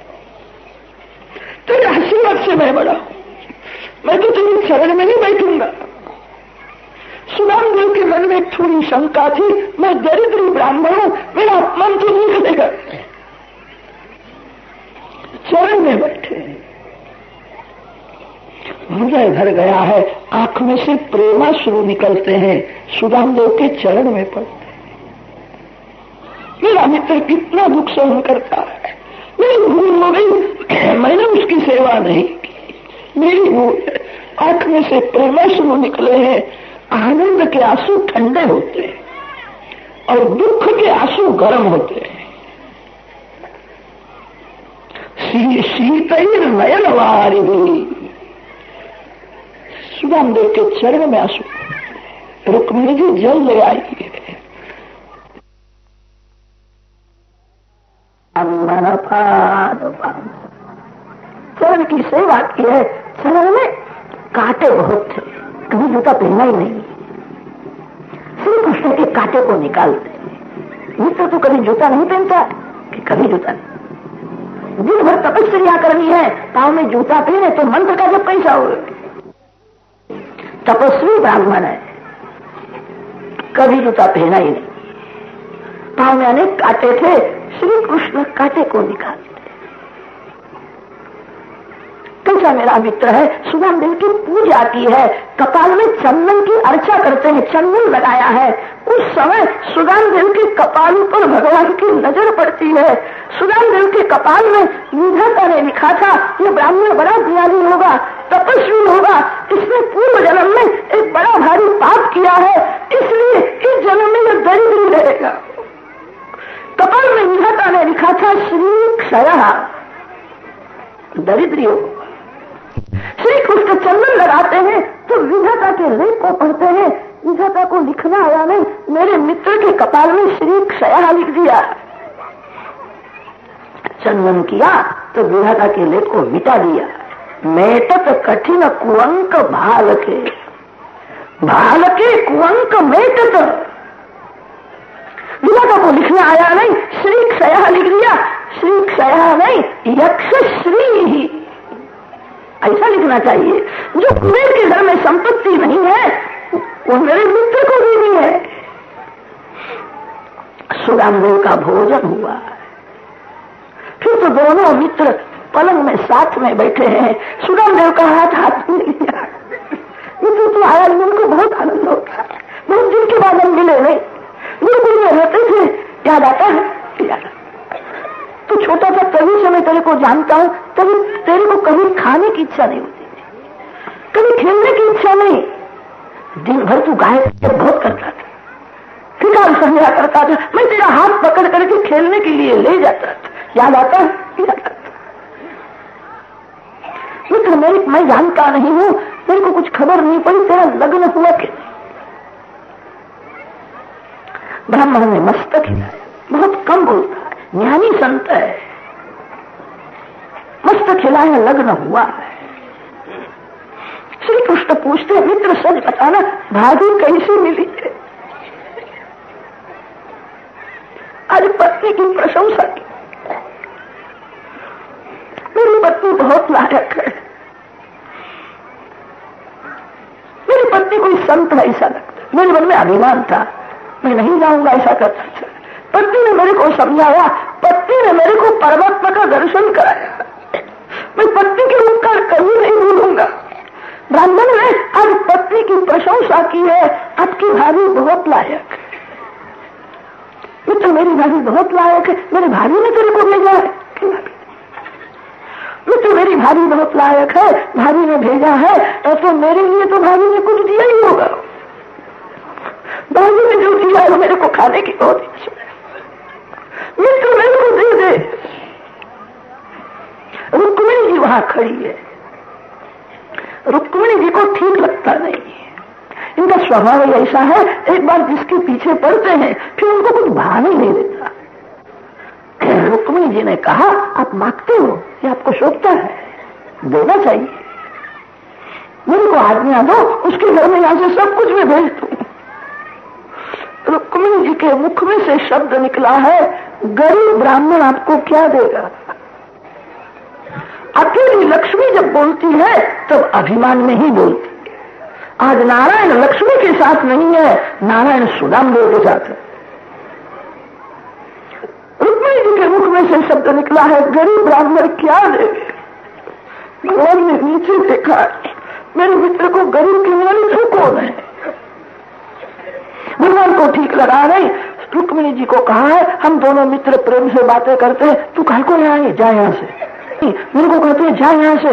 तेरे आशीर्वाद से मैं बड़ा हूं, मैं तो तेरे चरण में नहीं बैठूंगा। सुदामदेव के मन में एक थोड़ी शंका थी, मैं दरिद्री ब्राह्मण हूं, मेरा अपमान तो नहीं करेगा। चरण में बैठे, हृदय भर गया है, आंख में से प्रेमाश्रु निकलते हैं, सुदामदेव के चरण में पड़ते हैं। मेरा मित्र कितना दुख सहन करता है, मेरी भूल हो गई, मैंने उसकी सेवा नहीं की, मेरी भूल है। आंख में से प्रेमाश्रु निकले हैं, आनंद के आंसू ठंडे होते हैं और दुख के आंसू गर्म होते हैं। शीतल नयनवारी सुदामदेव के चरण में आंसू। रुक्मिणी जी जल ले आई है, चरण की सेवा की है। चरण में कांटे बहुत थे, कभी जूता पहना ही नहीं। श्री कृष्ण के कांटे को निकालते। मित्र तो कभी जूता नहीं पहनता कि कभी जूता नहीं। दिन भर तपस्या करनी है, पांव में जूता पहने तो मंत्र का जब कैसा हो। तपस्वी ब्राह्मण है, कभी जूता पहना ही नहीं। पांव में अनेक कांटे थे, श्री कृष्ण कांटे को निकालते। कैसा मेरा मित्र है। सुदामदेव की पूजा की है, कपाल में चंदन की अर्चा करते हैं, चंदन लगाया है। उस समय सुदामदेव के कपाल पर भगवान की नजर पड़ती है। सुदामदेव के कपाल में विधाता ने लिखा था, ये ब्राह्मण बड़ा ज्ञानी होगा, तपस्वी होगा, इसने पूर्व जन्म में एक बड़ा भारी पाप किया है, इसलिए इस जन्म में यह दरिद्री रहेगा। कपाल में विधाता ने लिखा था श्री क्षय, दरिद्री होगा। श्री कृष्ण चंदन लगाते हैं तो विधाता के लेख को पढ़ते हैं। विधाता को लिखना आया नहीं, मेरे मित्र के कपाल में श्री क्षय लिख दिया। चंदन किया तो विधाता के लेख को मिटा दिया। मेटत कठिन कुअंक भालके, भालके कुअंक मेटत। विधाता को लिखना आया नहीं, श्री क्षय लिख दिया। श्री क्षय नहीं, यक्ष श्री ही ऐसा लिखना चाहिए। जो कुबेर के घर में संपत्ति नहीं है वो मेरे मित्र को भी नहीं है। सुदामदेव का भोजन हुआ, फिर तो दोनों मित्र पलंग में साथ में बैठे हैं। सुदामदेव का हाथ में लिया, मित्र तो आया, उनको बहुत आनंद होता है। बहुत दिन के बाद हम मिले नहीं, गुरुकुल में रहते थे, याद आता है। तो छोटा था तभी से मैं तेरे को जानता हूं, तभी तेरे को कभी खाने की इच्छा नहीं होती, कभी खेलने की इच्छा नहीं। दिन भर तू गाय बहुत करता था, फिकार समझा करता था, मैं तेरा हाथ पकड़ करके खेलने के लिए ले जाता था। याद आता है? मित्र मेरी, मैं जानता नहीं हूं, मेरे को कुछ खबर नहीं पड़ी तेरा लग्न हुआ कि ब्राह्मण ने मस्तक हिलाया, बहुत कम बोलता है, ज्ञानी संत है। मस्तक हिलाया, लग्न हुआ है। श्री कृष्ण पूछते, मित्र सच बताना, भाभी कैसी मिली है? आज पत्नी की प्रशंसा की, मेरी पत्नी बहुत लायक है, मेरी पत्नी कोई संत है ऐसा लगता। मेरे मन में अभिमान था, मैं नहीं जाऊंगा ऐसा करता था। पत्नी ने मेरे को समझाया, पत्नी ने मेरे को परमात्मा का दर्शन कराया। मैं पत्नी के उपकार कभी नहीं भूलूंगा। ब्राह्मण ने आज पत्नी की प्रशंसा की है, आपकी भाभी बहुत लायक है। मित्र मेरी भाभी बहुत लायक है, मेरे भाभी ने तेरे को भेजा है। मित्र मेरी भाभी बहुत लायक है, भाभी ने भेजा है, तो मेरे लिए तो भाभी ने कुछ दिया ही होगा। भाभी ने जो दिया है मेरे को खाने की बहुत इच्छा है, मित्र मेरे को दे दे। रुक्मिणी जी वहां खड़ी है, रुक्मिणी जी को ठीक लगता नहीं है। इनका स्वभाव ऐसा है, एक बार जिसके पीछे पड़ते हैं फिर उनको कुछ भाव ही नहीं देता। रुक्मिणी जी ने कहा, आप मांगते हो, ये आपको शोभता है, देना चाहिए। मेरे को आज्ञा दो, उसके घर में यहां से सब कुछ मैं भेज दूं। रुक्मिणी जी के मुख में से शब्द निकला है, गरीब ब्राह्मण आपको क्या देगा? अकेली लक्ष्मी जब बोलती है तब अभिमान में ही बोलती है। आज नारायण लक्ष्मी के साथ नहीं है, नारायण सुदामदेव के साथ है। रुक्मिणी जी के मुख में से शब्द निकला है, गरीब ब्राह्मण क्या देवे। भगवान ने नीचे देखा, मेरे मित्र को गरीब की मानी तो कौन है। भगवान को ठीक लगा नहीं। रुक्मिणी जी को कहा है, हम दोनों मित्र प्रेम से बातें करते हैं, तू कहीं को यहाँ जा, यहाँ से। मेरे को कहते हैं जा यहाँ से,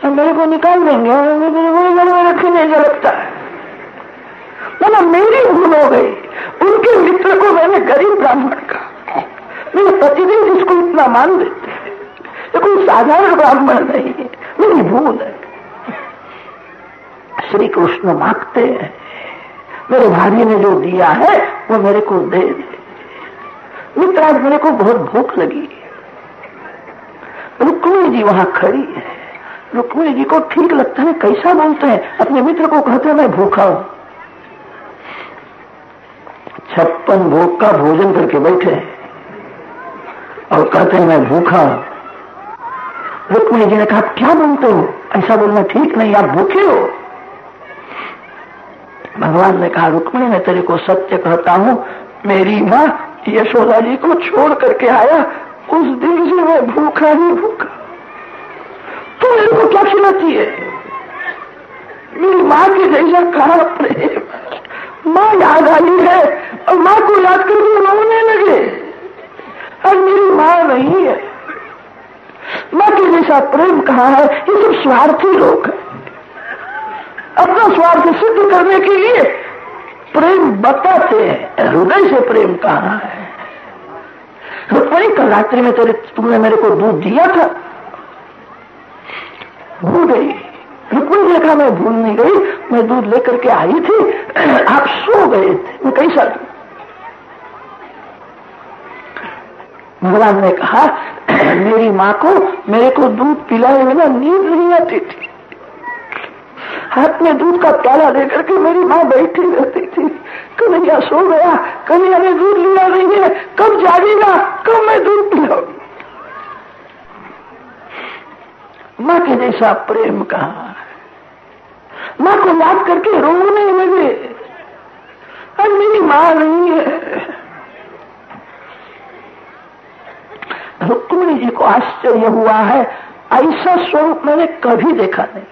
मेरे को निकाल देंगे, घर में रखने नहीं लगता है। मतलब मेरी भूल हो गई, उनके मित्र को मैंने गरीब ब्राह्मण कहा। मेरे पतिदेव जिसको इतना मान देते हैं, ये कोई साधारण ब्राह्मण नहीं है, मेरी भूल है। श्री कृष्ण मांगते हैं, मेरे भाई ने जो दिया है वो मेरे को दे दे। मित्र आज मेरे को बहुत भूख लगी। रुक्मिणी जी वहां खड़ी है। रुक्मिणी जी को ठीक लगता है, कैसा बोलते हैं, अपने मित्र को कहते हैं मैं भूखा हूं। 56 भोग का भोजन करके बैठे और कहते हैं मैं भूखा हूं। रुक्मिणी जी ने कहा क्या बोलते हो, ऐसा बोलना ठीक नहीं, आप भूखे हो। भगवान ने कहा रुक्मिणी मैं तेरे को सत्य कहता हूं, मेरी माँ यशोदा जी को छोड़ करके आया, उस दिन से मैं भूखा ही भूखा। तू मेरे को क्या खिलाती है। मेरी माँ के जैसा कहा प्रेम, माँ याद आई है और माँ को याद करके रोने लगे। आज मेरी माँ नहीं है, माँ के जैसा प्रेम कहाँ है। ये सब स्वार्थी लोग हैं, अपना स्वार्थ सिद्ध करने के लिए प्रेम बताते हैं, हृदय से प्रेम कहाँ है। रुक्मिणी कल रात्रि में तुमने मेरे को दूध दिया था, भूल गई। रुक्मिणी ने कहा मैं भूल नहीं गई, मैं दूध लेकर के आई थी, आप सो गए थे, मैं कैसा दूं। भगवान ने कहा मेरी माँ को मेरे को दूध पिलाए बिना नींद नहीं आती थी। हाथ में दूध का प्याला लेकर के मेरी माँ बैठी रहती थी, कन्हैया सो गया, कन्हैया ने दूध लिया नहीं है, कब जागेगा, कब मैं दूध पिलाऊंगी। माँ के जैसा प्रेम कहाँ है। माँ को याद करके रोने लगे, अब मेरी माँ नहीं है। रुक्मिणी जी को आश्चर्य हुआ है, ऐसा स्वरूप मैंने कभी देखा नहीं।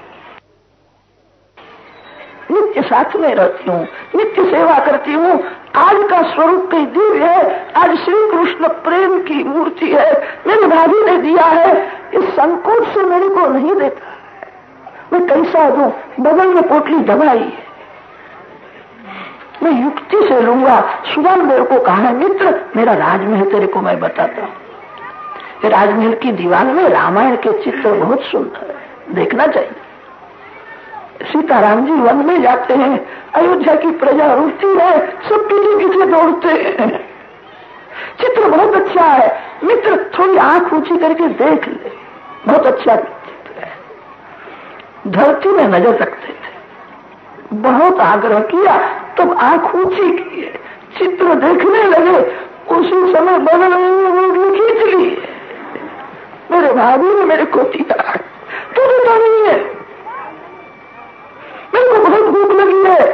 नित्य साथ में रहती हूँ, नित्य सेवा करती हूँ, आज का स्वरूप कई दिव्य है। आज श्री कृष्ण प्रेम की मूर्ति है, मेरे भाभी ने दिया है, इस संकोच से मेरे को नहीं देता है, मैं कैसा दूं। बगल में पोटली दबाई है, मैं युक्ति से लूंगा। सुदामदेव को कहा है मित्र मेरा राजमहल तेरे को मैं बताता हूँ। राजमहल की दीवार में रामायण के चित्र बहुत सुंदर है, देखना चाहिए। सीताराम जी वन में जाते हैं, अयोध्या की प्रजा रोती है, सब पीछे पीछे दौड़ते हैं, चित्र बहुत अच्छा है। मित्र थोड़ी आंख ऊंची करके देख ले, बहुत अच्छा चित्र है। धरती में नजर रखते थे, बहुत आग्रह किया तब आंख ऊंची की, चित्र देखने लगे, उसी समय बगल में खींच ली। मेरे भाभी ने मेरे को दिया, तो देता नहीं है, मेरे को बहुत भूख लगी है।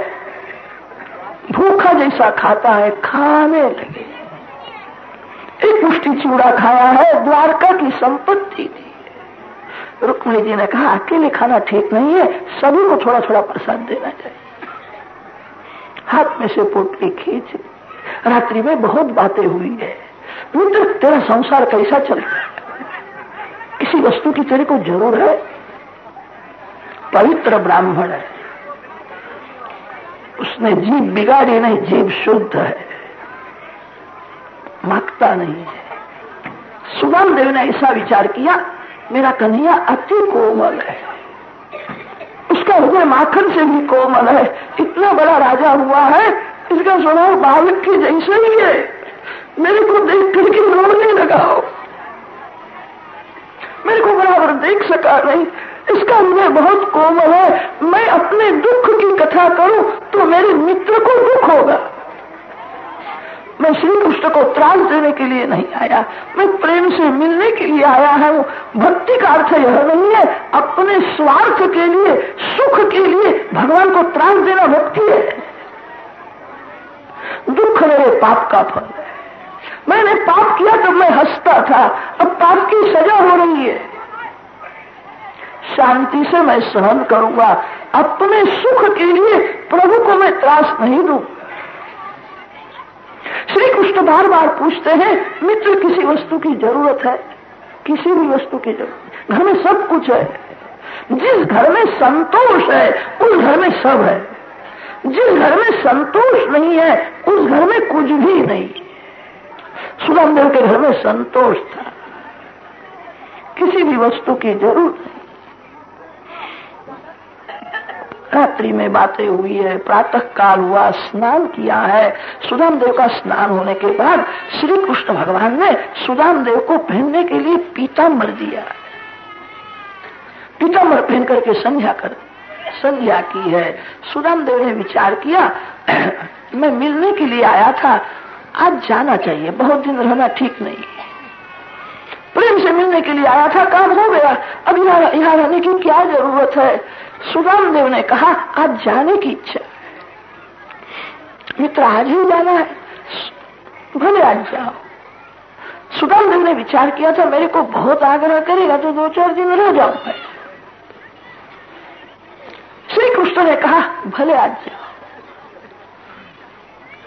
भूखा जैसा खाता है, खाने लगे। एक मुट्ठी चूड़ा खाया है, द्वारका की संपत्ति थी। रुक्मिणी जी ने कहा अकेले खाना ठीक नहीं है, सभी को थोड़ा थोड़ा प्रसाद देना चाहिए। हाथ में से पोटली खींच, रात्रि में बहुत बातें हुई है। मित्र तेरा संसार कैसा चलता है, किसी वस्तु की तेरे को जरूर है। पवित्र ब्राह्मण है, उसने जीभ बिगाड़ी नहीं, जीभ शुद्ध है, मांगता नहीं है। सुदामदेव ने ऐसा विचार किया मेरा कन्हैया अति कोमल है, उसका हृदय माखन से भी कोमल है, इतना बड़ा राजा हुआ है, इसका स्वभाव बालक के जैसे ही है, मेरे को देख करके रोने लगाओ। मेरे को बराबर देख सका नहीं, इसका हृदय बहुत कोमल है, मैं अपने दुख की कथा करूं तो मेरे मित्र को दुख होगा। मैं श्री कृष्ण को त्रास देने के लिए नहीं आया, मैं प्रेम से मिलने के लिए आया हूं। भक्ति का अर्थ यह नहीं है, अपने स्वार्थ के लिए, सुख के लिए भगवान को त्रास देना भक्ति है। दुख मेरे पाप का फल है। मैंने पाप किया तब मैं हंसता था, अब पाप की सजा हो रही है। शांति से मैं सहन करूंगा, अपने सुख के लिए प्रभु को मैं त्रास नहीं दूंगा। श्री कृष्ण बार बार पूछते हैं, मित्र किसी वस्तु की जरूरत है? किसी भी वस्तु की जरूरत? घर में सब कुछ है। जिस घर में संतोष है उस घर में सब है। जिस घर में संतोष नहीं है उस घर में कुछ भी नहीं। सुदामदेव के घर में संतोष था, किसी भी वस्तु की जरूरत नहीं। रात्रि में बातें हुई है, प्रातः काल हुआ, स्नान किया है। सुदामदेव का स्नान होने के बाद श्री कृष्ण भगवान ने सुदामदेव को पहनने के लिए पीताम्बर दिया। पीताम्बर पहन करके संध्या की है। सुदामदेव ने विचार किया, मैं मिलने के लिए आया था, आज जाना चाहिए, बहुत दिन रहना ठीक नहीं। प्रेम से मिलने के लिए आया था, काम हो गया, अब यहाँ रहने की क्या जरूरत है? सुदामदेव ने कहा, आज जाने की इच्छा है। मित्र, आज ही जाना है? भले आज जाओ। सुदामदेव ने विचार किया था, मेरे को बहुत आग्रह करेगा तो 2-4 दिन रह जाऊंगा। श्री कृष्ण ने कहा, भले आज जाओ।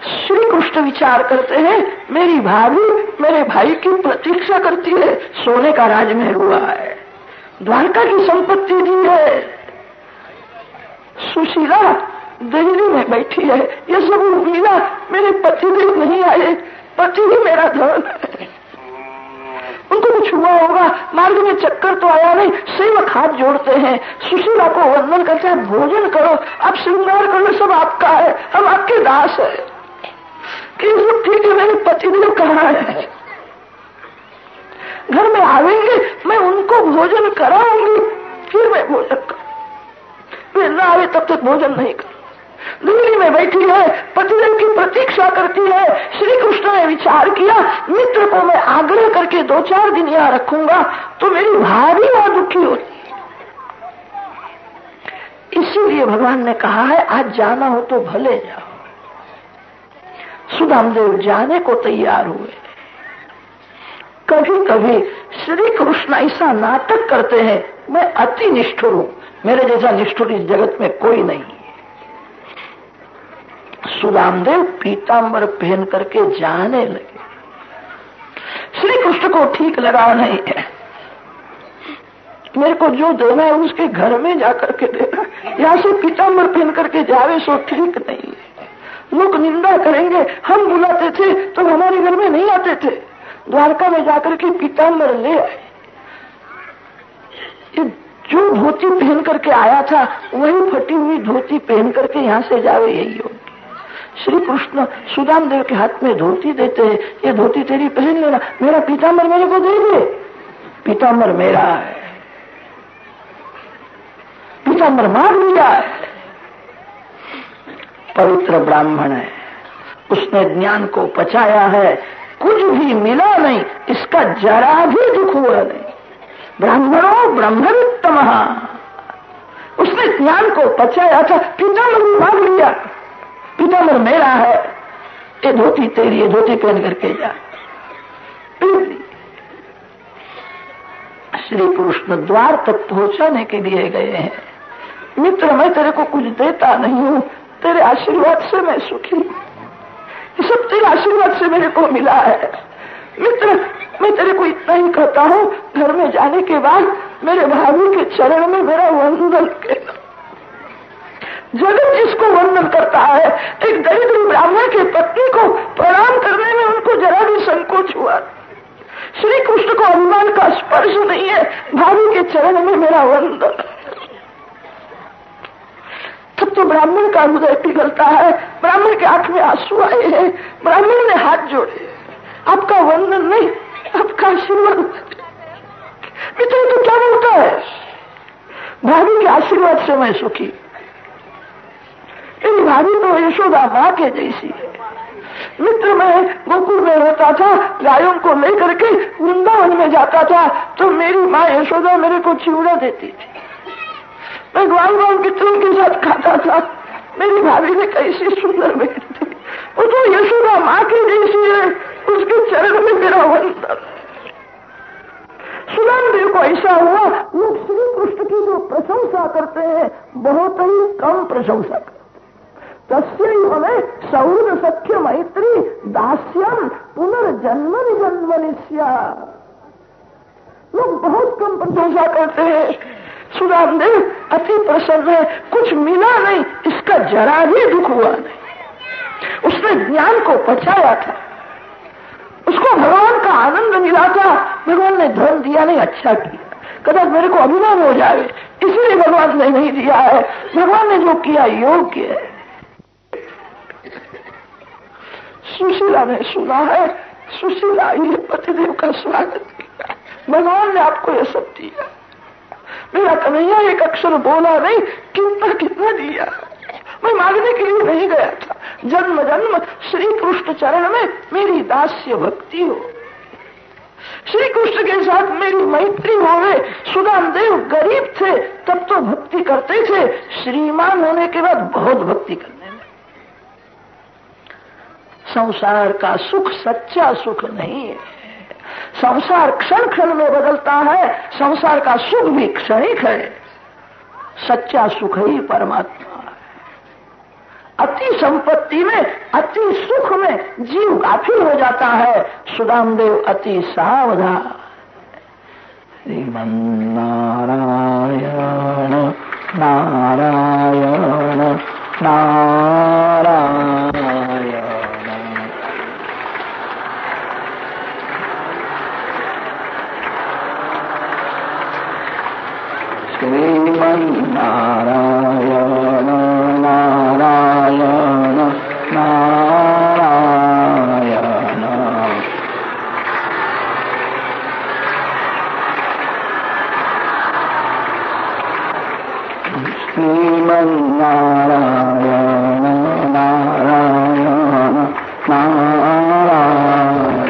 श्री कृष्ण विचार करते हैं, मेरी भाभी मेरे भाई की प्रतीक्षा करती है, सोने का राजमहल हुआ है, द्वारका की संपत्ति दी है, सुशीला दिल्ली में बैठी है, ये सब उम्मीदा मेरे पतिदेव नहीं आए, पति ही मेरा धन है। उनको कुछ हुआ होगा, मार्ग में चक्कर तो आया नहीं। सेवक हाथ जोड़ते हैं, सुशीला को वंदन करते हैं, भोजन करो, आप श्रृंगार करो, सब आपका है, हम आपके दास है। कि सब ठीक है, मेरे पतिदेव कहाँ है? घर में आवेंगे, मैं उनको भोजन कराऊंगी, फिर मैं भोजन करूँ। वे न आवे तब तक भोजन नहीं कर। दिल्ली में बैठी है, पतिदेव की प्रतीक्षा करती है। श्री कृष्ण ने विचार किया, मित्र को मैं आग्रह करके 2-4 दिन यहाँ रखूंगा तो मेरी भाभी वहां दुखी होती। इसीलिए भगवान ने कहा है, आज जाना हो तो भले जाओ। सुदामदेव जाने को तैयार हुए। कभी कभी श्री कृष्ण ऐसा नाटक करते हैं, मैं अति निष्ठुर हूं, मेरे जैसा निष्ठुर इस जगत में कोई नहीं। सुदामदेव पीताम्बर पहन करके जाने लगे। श्री कृष्ण को ठीक लगा नहीं है, मेरे को जो देना है उसके घर में जाकर के देना, यहाँ से पीताम्बर पहन करके जावे सो ठीक नहीं है। लोग निंदा करेंगे, हम बुलाते थे तो हमारे घर में नहीं आते थे, द्वारका में जाकर के पीताम्बर ले आए। जो धोती पहन करके आया था वही फटी हुई धोती पहन करके यहाँ से जावे, यही होगी। श्री कृष्ण सुदामदेव के हाथ में धोती देते हैं, ये धोती तेरी पहन लेना, मेरा पीताम्बर मेरे को दे दे। पीताम्बर मेरा है, पीताम्बर मांग लिया है। पवित्र ब्राह्मण है, उसने ज्ञान को पचाया है, कुछ भी मिला नहीं, इसका जरा भी दुख हुआ नहीं। ब्राह्मणों ब्रह्मोत्तम, उसने ज्ञान को पचाया था, पीताम्बर मांग लिया, पीताम्बर मेरा है, ये धोती तेरी, ये धोती पहन करके जा। श्री कृष्ण द्वार तक पहुंचाने के लिए गए हैं। मित्र, मैं तेरे को कुछ देता नहीं हूं, तेरे आशीर्वाद से मैं सुखी, ये सब तेरे आशीर्वाद से मेरे को मिला है। मित्र, मैं तेरे को इतना ही कहता हूं, घर में जाने के बाद मेरे भाभी के चरण में मेरा वंदन करना। जगत जिसको वंदन करता है, एक दरिद्र ब्राह्मण के पत्नी को प्रणाम करने में उनको जरा भी संकोच हुआ। श्री कृष्ण को अभिमान का स्पर्श नहीं है, भाभी के चरण में मेरा वंदन। तब तो ब्राह्मण का हृदय पिघलता है, ब्राह्मण के आंख में आंसू आए हैं, ब्राह्मण ने हाथ जोड़े, आपका वंदन नहीं, आपका आशीर्वाद। मित्र, तो क्या बोलता है? भाभी के आशीर्वाद से मैं सुखी। मेरी भाभी तो यशोदा माँ के जैसी है, मित्र मैं गोकुल में रहता था, गायों को लेकर के वृंदावन में जाता था, तो मेरी माँ यशोदा मेरे को चिवड़ा देती थी। मैं ग्वाल ग्वाल मित्रों के साथ खाता था। मेरी भाभी ने कैसी सुंदर बहन थी, वो तो यशोदा माँ की जैसी है, उसके चरण में मेरा वंदन। सुदामदेव को ऐसा हुआ, लोग श्री कृष्ण की जो प्रशंसा करते हैं बहुत ही कम प्रशंसा करते। तस्यैव में सौहृद सख्य मैत्री दास्यम पुनर्जन्म निजन्मनिस्या। लोग बहुत कम प्रशंसा करते हैं। सुदामदेव अति प्रसन्न है, कुछ मिला नहीं, इसका जरा भी दुख हुआ नहीं। उसने ज्ञान को पचाया था, उसको भगवान का आनंद मिला था। भगवान ने धन दिया नहीं, अच्छा किया। कदाच मेरे को अभिमान हो जाए, इसलिए भगवान ने नहीं दिया है। भगवान ने जो किया योग्य है। सुशीला ने सुना है, सुशीला ये पतिदेव का स्वागत किया, भगवान ने आपको ये सब दिया। मेरा कन्हैया एक अक्षर बोला नहीं, कितना कितना दिया। मैं मांगने के लिए नहीं गया था। जन्म जन्म श्री कृष्ण चरण में मेरी दास्य भक्ति हो, श्री कृष्ण के साथ मेरी मैत्री होवे। सुदामदेव गरीब थे तब तो भक्ति करते थे, श्रीमान होने के बाद बहुत भक्ति करने लगे। संसार का सुख सच्चा सुख नहीं है। संसार क्षण क्षण में बदलता है, संसार का सुख भी क्षणिक है। सच्चा सुख ही परमात्मा है। अति संपत्ति में, अति सुख में जीव गाफिल हो जाता है। सुदामदेव अति सावधान। श्रीमन्नारायण नारायण नारायण श्रीमन्नारायण नारायण नारायण श्रीमन्नारायण नारायण नारायण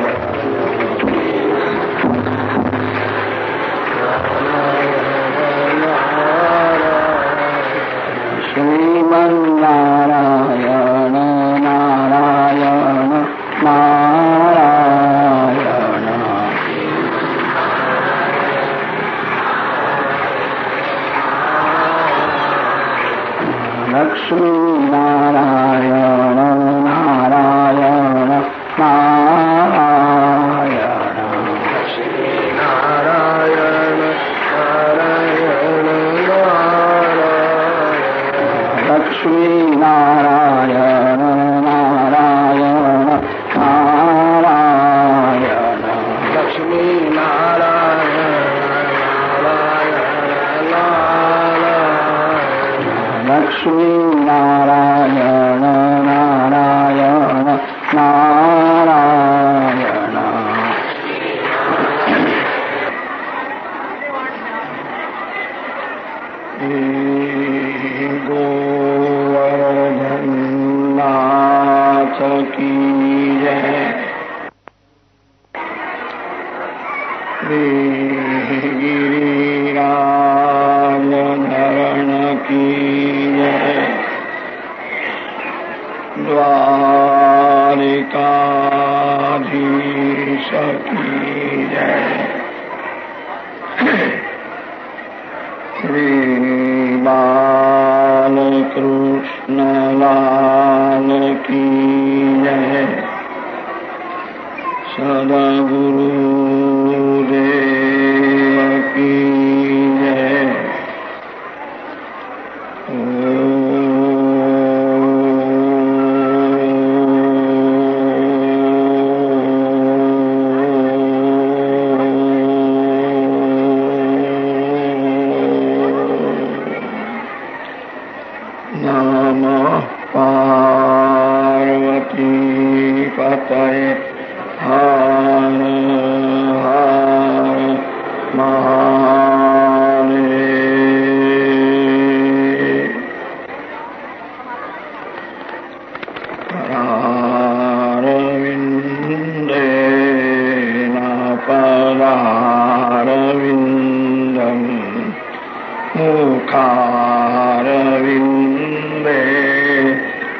श्रीमन्नारायण नारायण नारायण लक्ष्मी नारायण नारायण नारायण नारायण नारायण लक्ष्मी नारायण नारायण नारायण लक्ष्मी नारायण नारायण लक्ष्मी नारायण नारायण नारायण गोवर्धननाथ की जय, गिरिराजधरण की जय, द्वारिकाधीश की जय, श्री बालकृष्ण लाल की जय, सद्गुरुदेव की जय। नमः पार्वती पतये हर मुखारविन्दे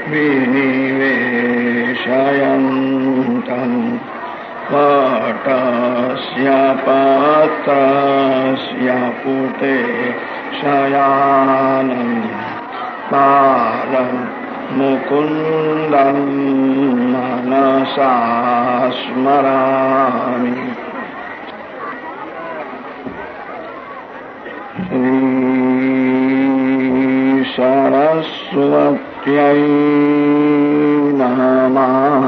विनिवेशयन्तम् वटस्य पत्रस्य पुटे शयानम् बालं मुकुन्दं मनसा स्मरामि। सरस्वत्यै नमः।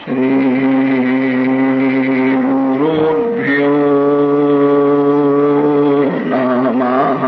श्री गुरुभ्यो नमः।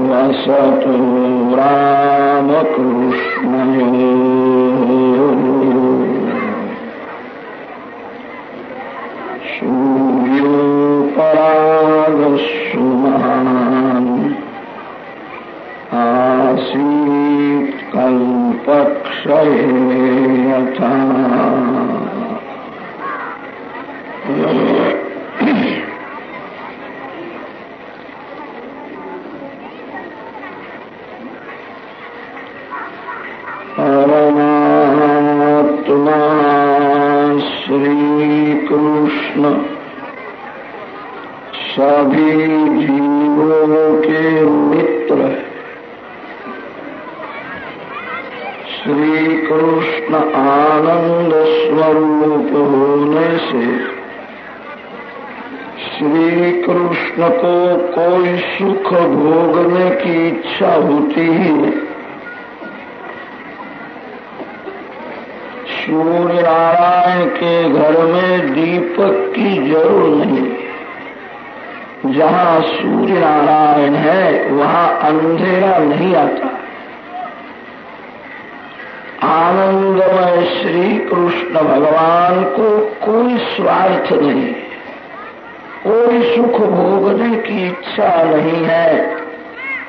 वसतु रामकृष्णयोः सूर्योपरागस्सु महान् आसीत् कल्पक्षये यथा। परमात्मा श्री कृष्ण सभी जीवों के मित्र है। श्री कृष्ण आनंद स्वरूप होने से श्री कृष्ण को कोई सुख भोगने की इच्छा होती ही नहीं। सूर्य नारायण के घर में दीपक की जरूर नहीं। जहाँ सूर्य नारायण है वहाँ अंधेरा नहीं आता। आनंदमय श्री कृष्ण भगवान को कोई स्वार्थ नहीं, कोई सुख भोगने की इच्छा नहीं है,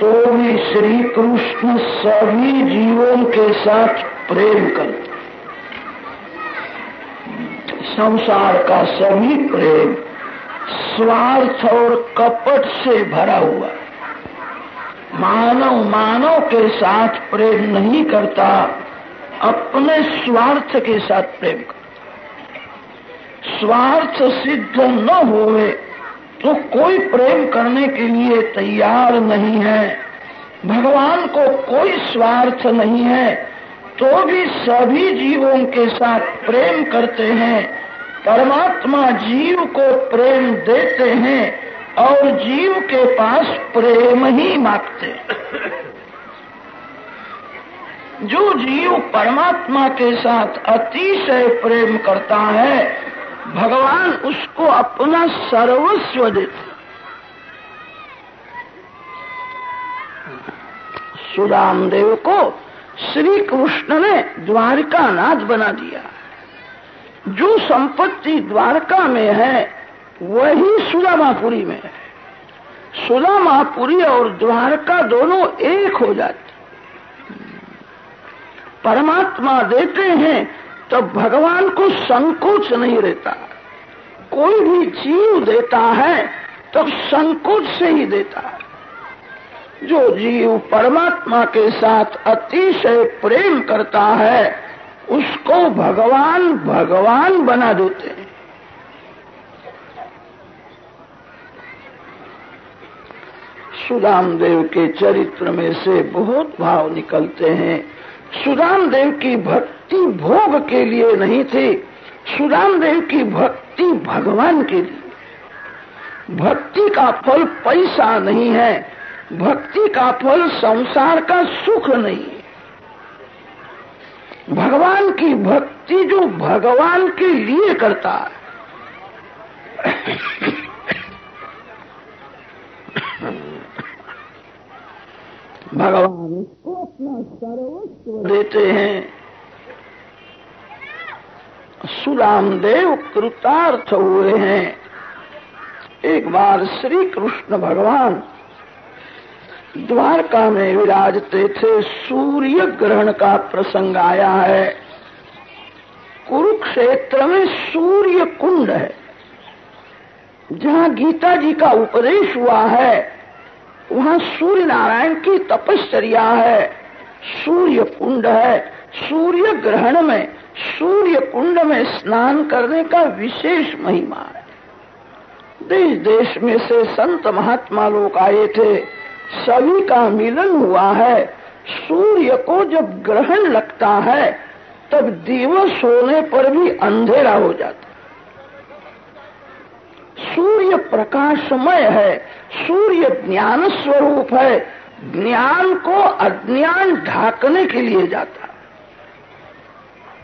तो भी श्री कृष्ण सभी जीवों के साथ प्रेम करते। संसार का सभी प्रेम स्वार्थ और कपट से भरा हुआ। मानव मानव के साथ प्रेम नहीं करता, अपने स्वार्थ के साथ प्रेम करता। स्वार्थ सिद्ध न होवे तो कोई प्रेम करने के लिए तैयार नहीं है। भगवान को कोई स्वार्थ नहीं है, तो भी सभी जीवों के साथ प्रेम करते हैं। परमात्मा जीव को प्रेम देते हैं और जीव के पास प्रेम ही मांगते हैं। जो जीव परमात्मा के साथ अतिशय प्रेम करता है, भगवान उसको अपना सर्वस्व देते। सुदामदेव को श्री कृष्ण ने द्वारकानाथ बना दिया। जो संपत्ति द्वारका में है वही सुदामापुरी में है। सुदामापुरी और द्वारका दोनों एक हो जाते। परमात्मा देते हैं तो भगवान को संकोच नहीं रहता। कोई भी जीव देता है तो संकोच से ही देता है। जो जीव परमात्मा के साथ अतिशय प्रेम करता है उसको भगवान भगवान बना देते हैं। सुदाम देव के चरित्र में से बहुत भाव निकलते हैं। सुदाम देव की भक्ति भोग के लिए नहीं थी, सुदाम देव की भक्ति भगवान के लिए। भक्ति का फल पैसा नहीं है, भक्ति का फल संसार का सुख नहीं है। भगवान की भक्ति जो भगवान के लिए करता है, भगवान उसको अपना सर्वस्व देते हैं। सुदाम देव कृतार्थ हुए हैं। एक बार श्री कृष्ण भगवान द्वारका में विराजते थे, सूर्य ग्रहण का प्रसंग आया है। कुरुक्षेत्र में सूर्य कुंड है, जहाँ गीता जी का उपदेश हुआ है, वहाँ सूर्य नारायण की तपश्चर्या है, सूर्य कुंड है। सूर्य ग्रहण में सूर्य कुंड में स्नान करने का विशेष महिमा है। देश देश में से संत महात्मा लोग आए थे, सभी का मिलन हुआ है। सूर्य को जब ग्रहण लगता है तब दिवस होने पर भी अंधेरा हो जाता है। सूर्य प्रकाशमय है, सूर्य ज्ञान स्वरूप है, ज्ञान को अज्ञान ढाकने के लिए जाता है।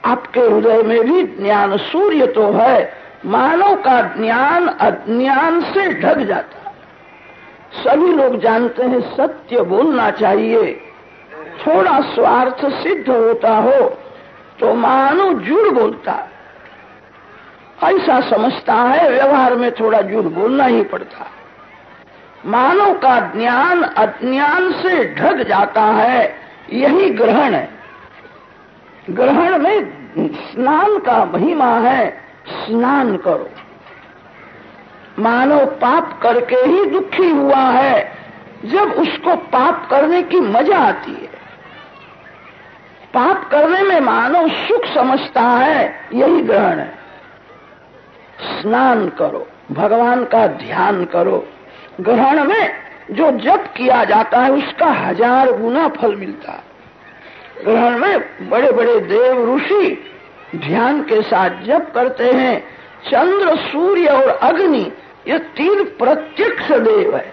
आपके हृदय में भी ज्ञान सूर्य तो है, मानव का ज्ञान अज्ञान से ढक जाता है। सभी लोग जानते हैं सत्य बोलना चाहिए, थोड़ा स्वार्थ सिद्ध होता हो तो मानव झूठ बोलता है, ऐसा समझता है, व्यवहार में थोड़ा झूठ बोलना ही पड़ता है। मानव का ज्ञान अज्ञान से ढक जाता है, यही ग्रहण है। ग्रहण में स्नान का महिमा है, स्नान करो। मानव पाप करके ही दुखी हुआ है, जब उसको पाप करने की मजा आती है। पाप करने में मानव सुख समझता है, यही ग्रहण है। स्नान करो, भगवान का ध्यान करो। ग्रहण में जो जप किया जाता है उसका 1000 गुना फल मिलता है। ग्रहण में बड़े बड़े देव ऋषि ध्यान के साथ जप करते हैं। चंद्र, सूर्य और अग्नि ये 3 प्रत्यक्ष देव है।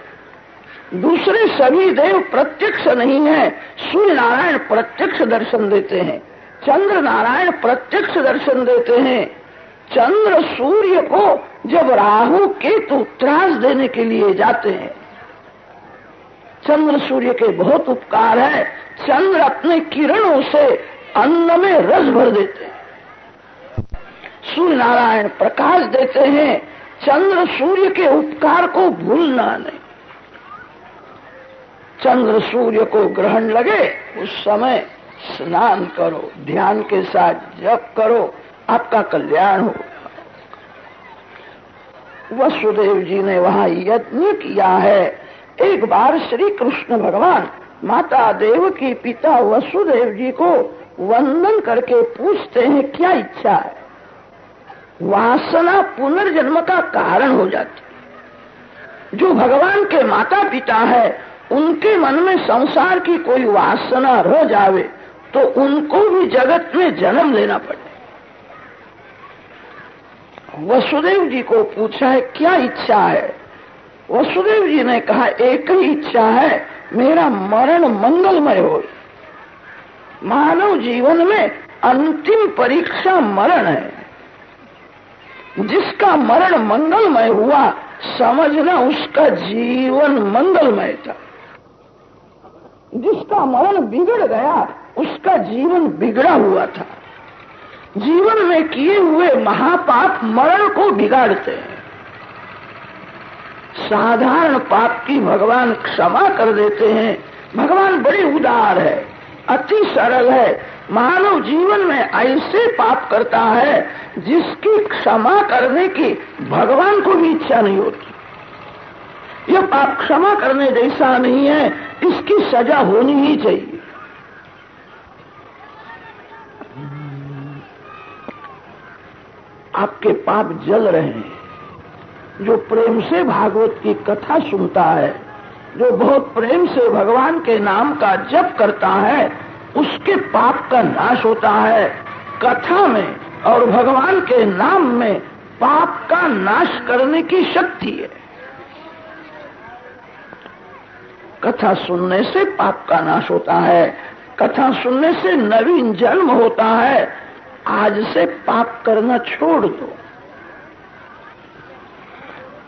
दूसरे सभी देव प्रत्यक्ष नहीं है। सूर्य नारायण प्रत्यक्ष दर्शन देते हैं, चंद्र नारायण प्रत्यक्ष दर्शन देते हैं। चंद्र सूर्य को जब राहु केतु त्रास देने के लिए जाते हैं, चंद्र सूर्य के बहुत उपकार है। चंद्र अपने किरणों से अन्न में रस भर देते हैं, सूर्य नारायण प्रकाश देते हैं। चंद्र सूर्य के उपकार को भूलना नहीं। चंद्र सूर्य को ग्रहण लगे उस समय स्नान करो, ध्यान के साथ जप करो, आपका कल्याण हो। वसुदेव जी ने वहाँ यज्ञ किया है। एक बार श्री कृष्ण भगवान माता देवकी पिता वसुदेव जी को वंदन करके पूछते हैं, क्या इच्छा है? वासना पुनर्जन्म का कारण हो जाती। जो भगवान के माता पिता है, उनके मन में संसार की कोई वासना रह जावे तो उनको भी जगत में जन्म लेना पड़े। वसुदेव जी को पूछा है, क्या इच्छा है? वसुदेव जी ने कहा, एक ही इच्छा है, मेरा मरण मंगलमय हो। मानव जीवन में अंतिम परीक्षा मरण है। जिसका मरण मंगलमय हुआ, समझना उसका जीवन मंगलमय था। जिसका मरण बिगड़ गया, उसका जीवन बिगड़ा हुआ था। जीवन में किए हुए महापाप मरण को बिगाड़ते हैं। साधारण पाप की भगवान क्षमा कर देते हैं। भगवान बड़े उदार है, अति सरल है। मानव जीवन में ऐसे पाप करता है जिसकी क्षमा करने की भगवान को भी इच्छा नहीं होती। यह पाप क्षमा करने जैसा नहीं है, इसकी सजा होनी ही चाहिए। आपके पाप जल रहे हैं। जो प्रेम से भागवत की कथा सुनता है, जो बहुत प्रेम से भगवान के नाम का जप करता है उसके पाप का नाश होता है। कथा में और भगवान के नाम में पाप का नाश करने की शक्ति है। कथा सुनने से पाप का नाश होता है, कथा सुनने से नवीन जन्म होता है। आज से पाप करना छोड़ दो।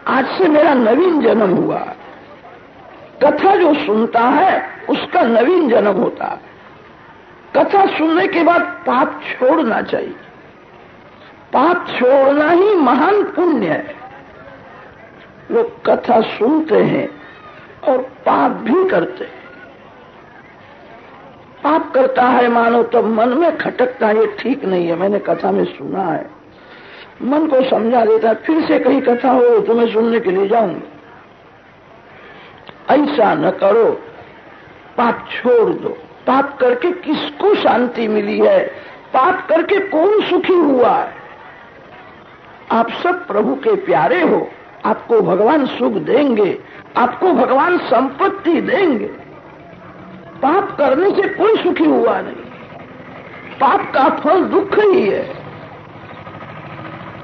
आज से मेरा नवीन जन्म हुआ। कथा जो सुनता है उसका नवीन जन्म होता है। कथा सुनने के बाद पाप छोड़ना चाहिए। पाप छोड़ना ही महान पुण्य है। लोग कथा सुनते हैं और पाप भी करते हैं। पाप करता है मानो तो मन में खटकता है, ये ठीक नहीं है, मैंने कथा में सुना है। मन को समझा देता है, फिर से कहीं कथा हो तो मैं सुनने के लिए जाऊंगा। ऐसा न करो, पाप छोड़ दो। पाप करके किसको शांति मिली है? पाप करके कौन सुखी हुआ है? आप सब प्रभु के प्यारे हो, आपको भगवान सुख देंगे, आपको भगवान संपत्ति देंगे। पाप करने से कोई सुखी हुआ नहीं। पाप का फल दुख ही है।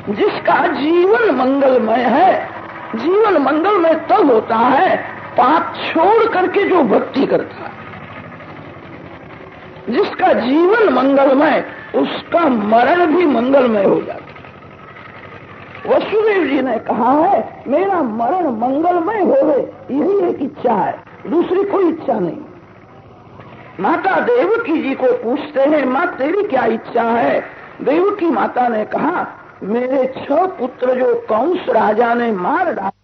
जिसका जीवन मंगलमय है, जीवन मंगलमय तब होता है पाप छोड़ करके जो भक्ति करता है। जिसका जीवन मंगलमय, उसका मरण भी मंगलमय हो जाता है। वसुदेव जी ने कहा है मेरा मरण मंगलमय होवे, यही एक इच्छा है, दूसरी कोई इच्छा नहीं। माता देवकी जी को पूछते हैं, माँ तेरी क्या इच्छा है? देवकी माता ने कहा मेरे 6 पुत्र जो कंस राजा ने मार डाले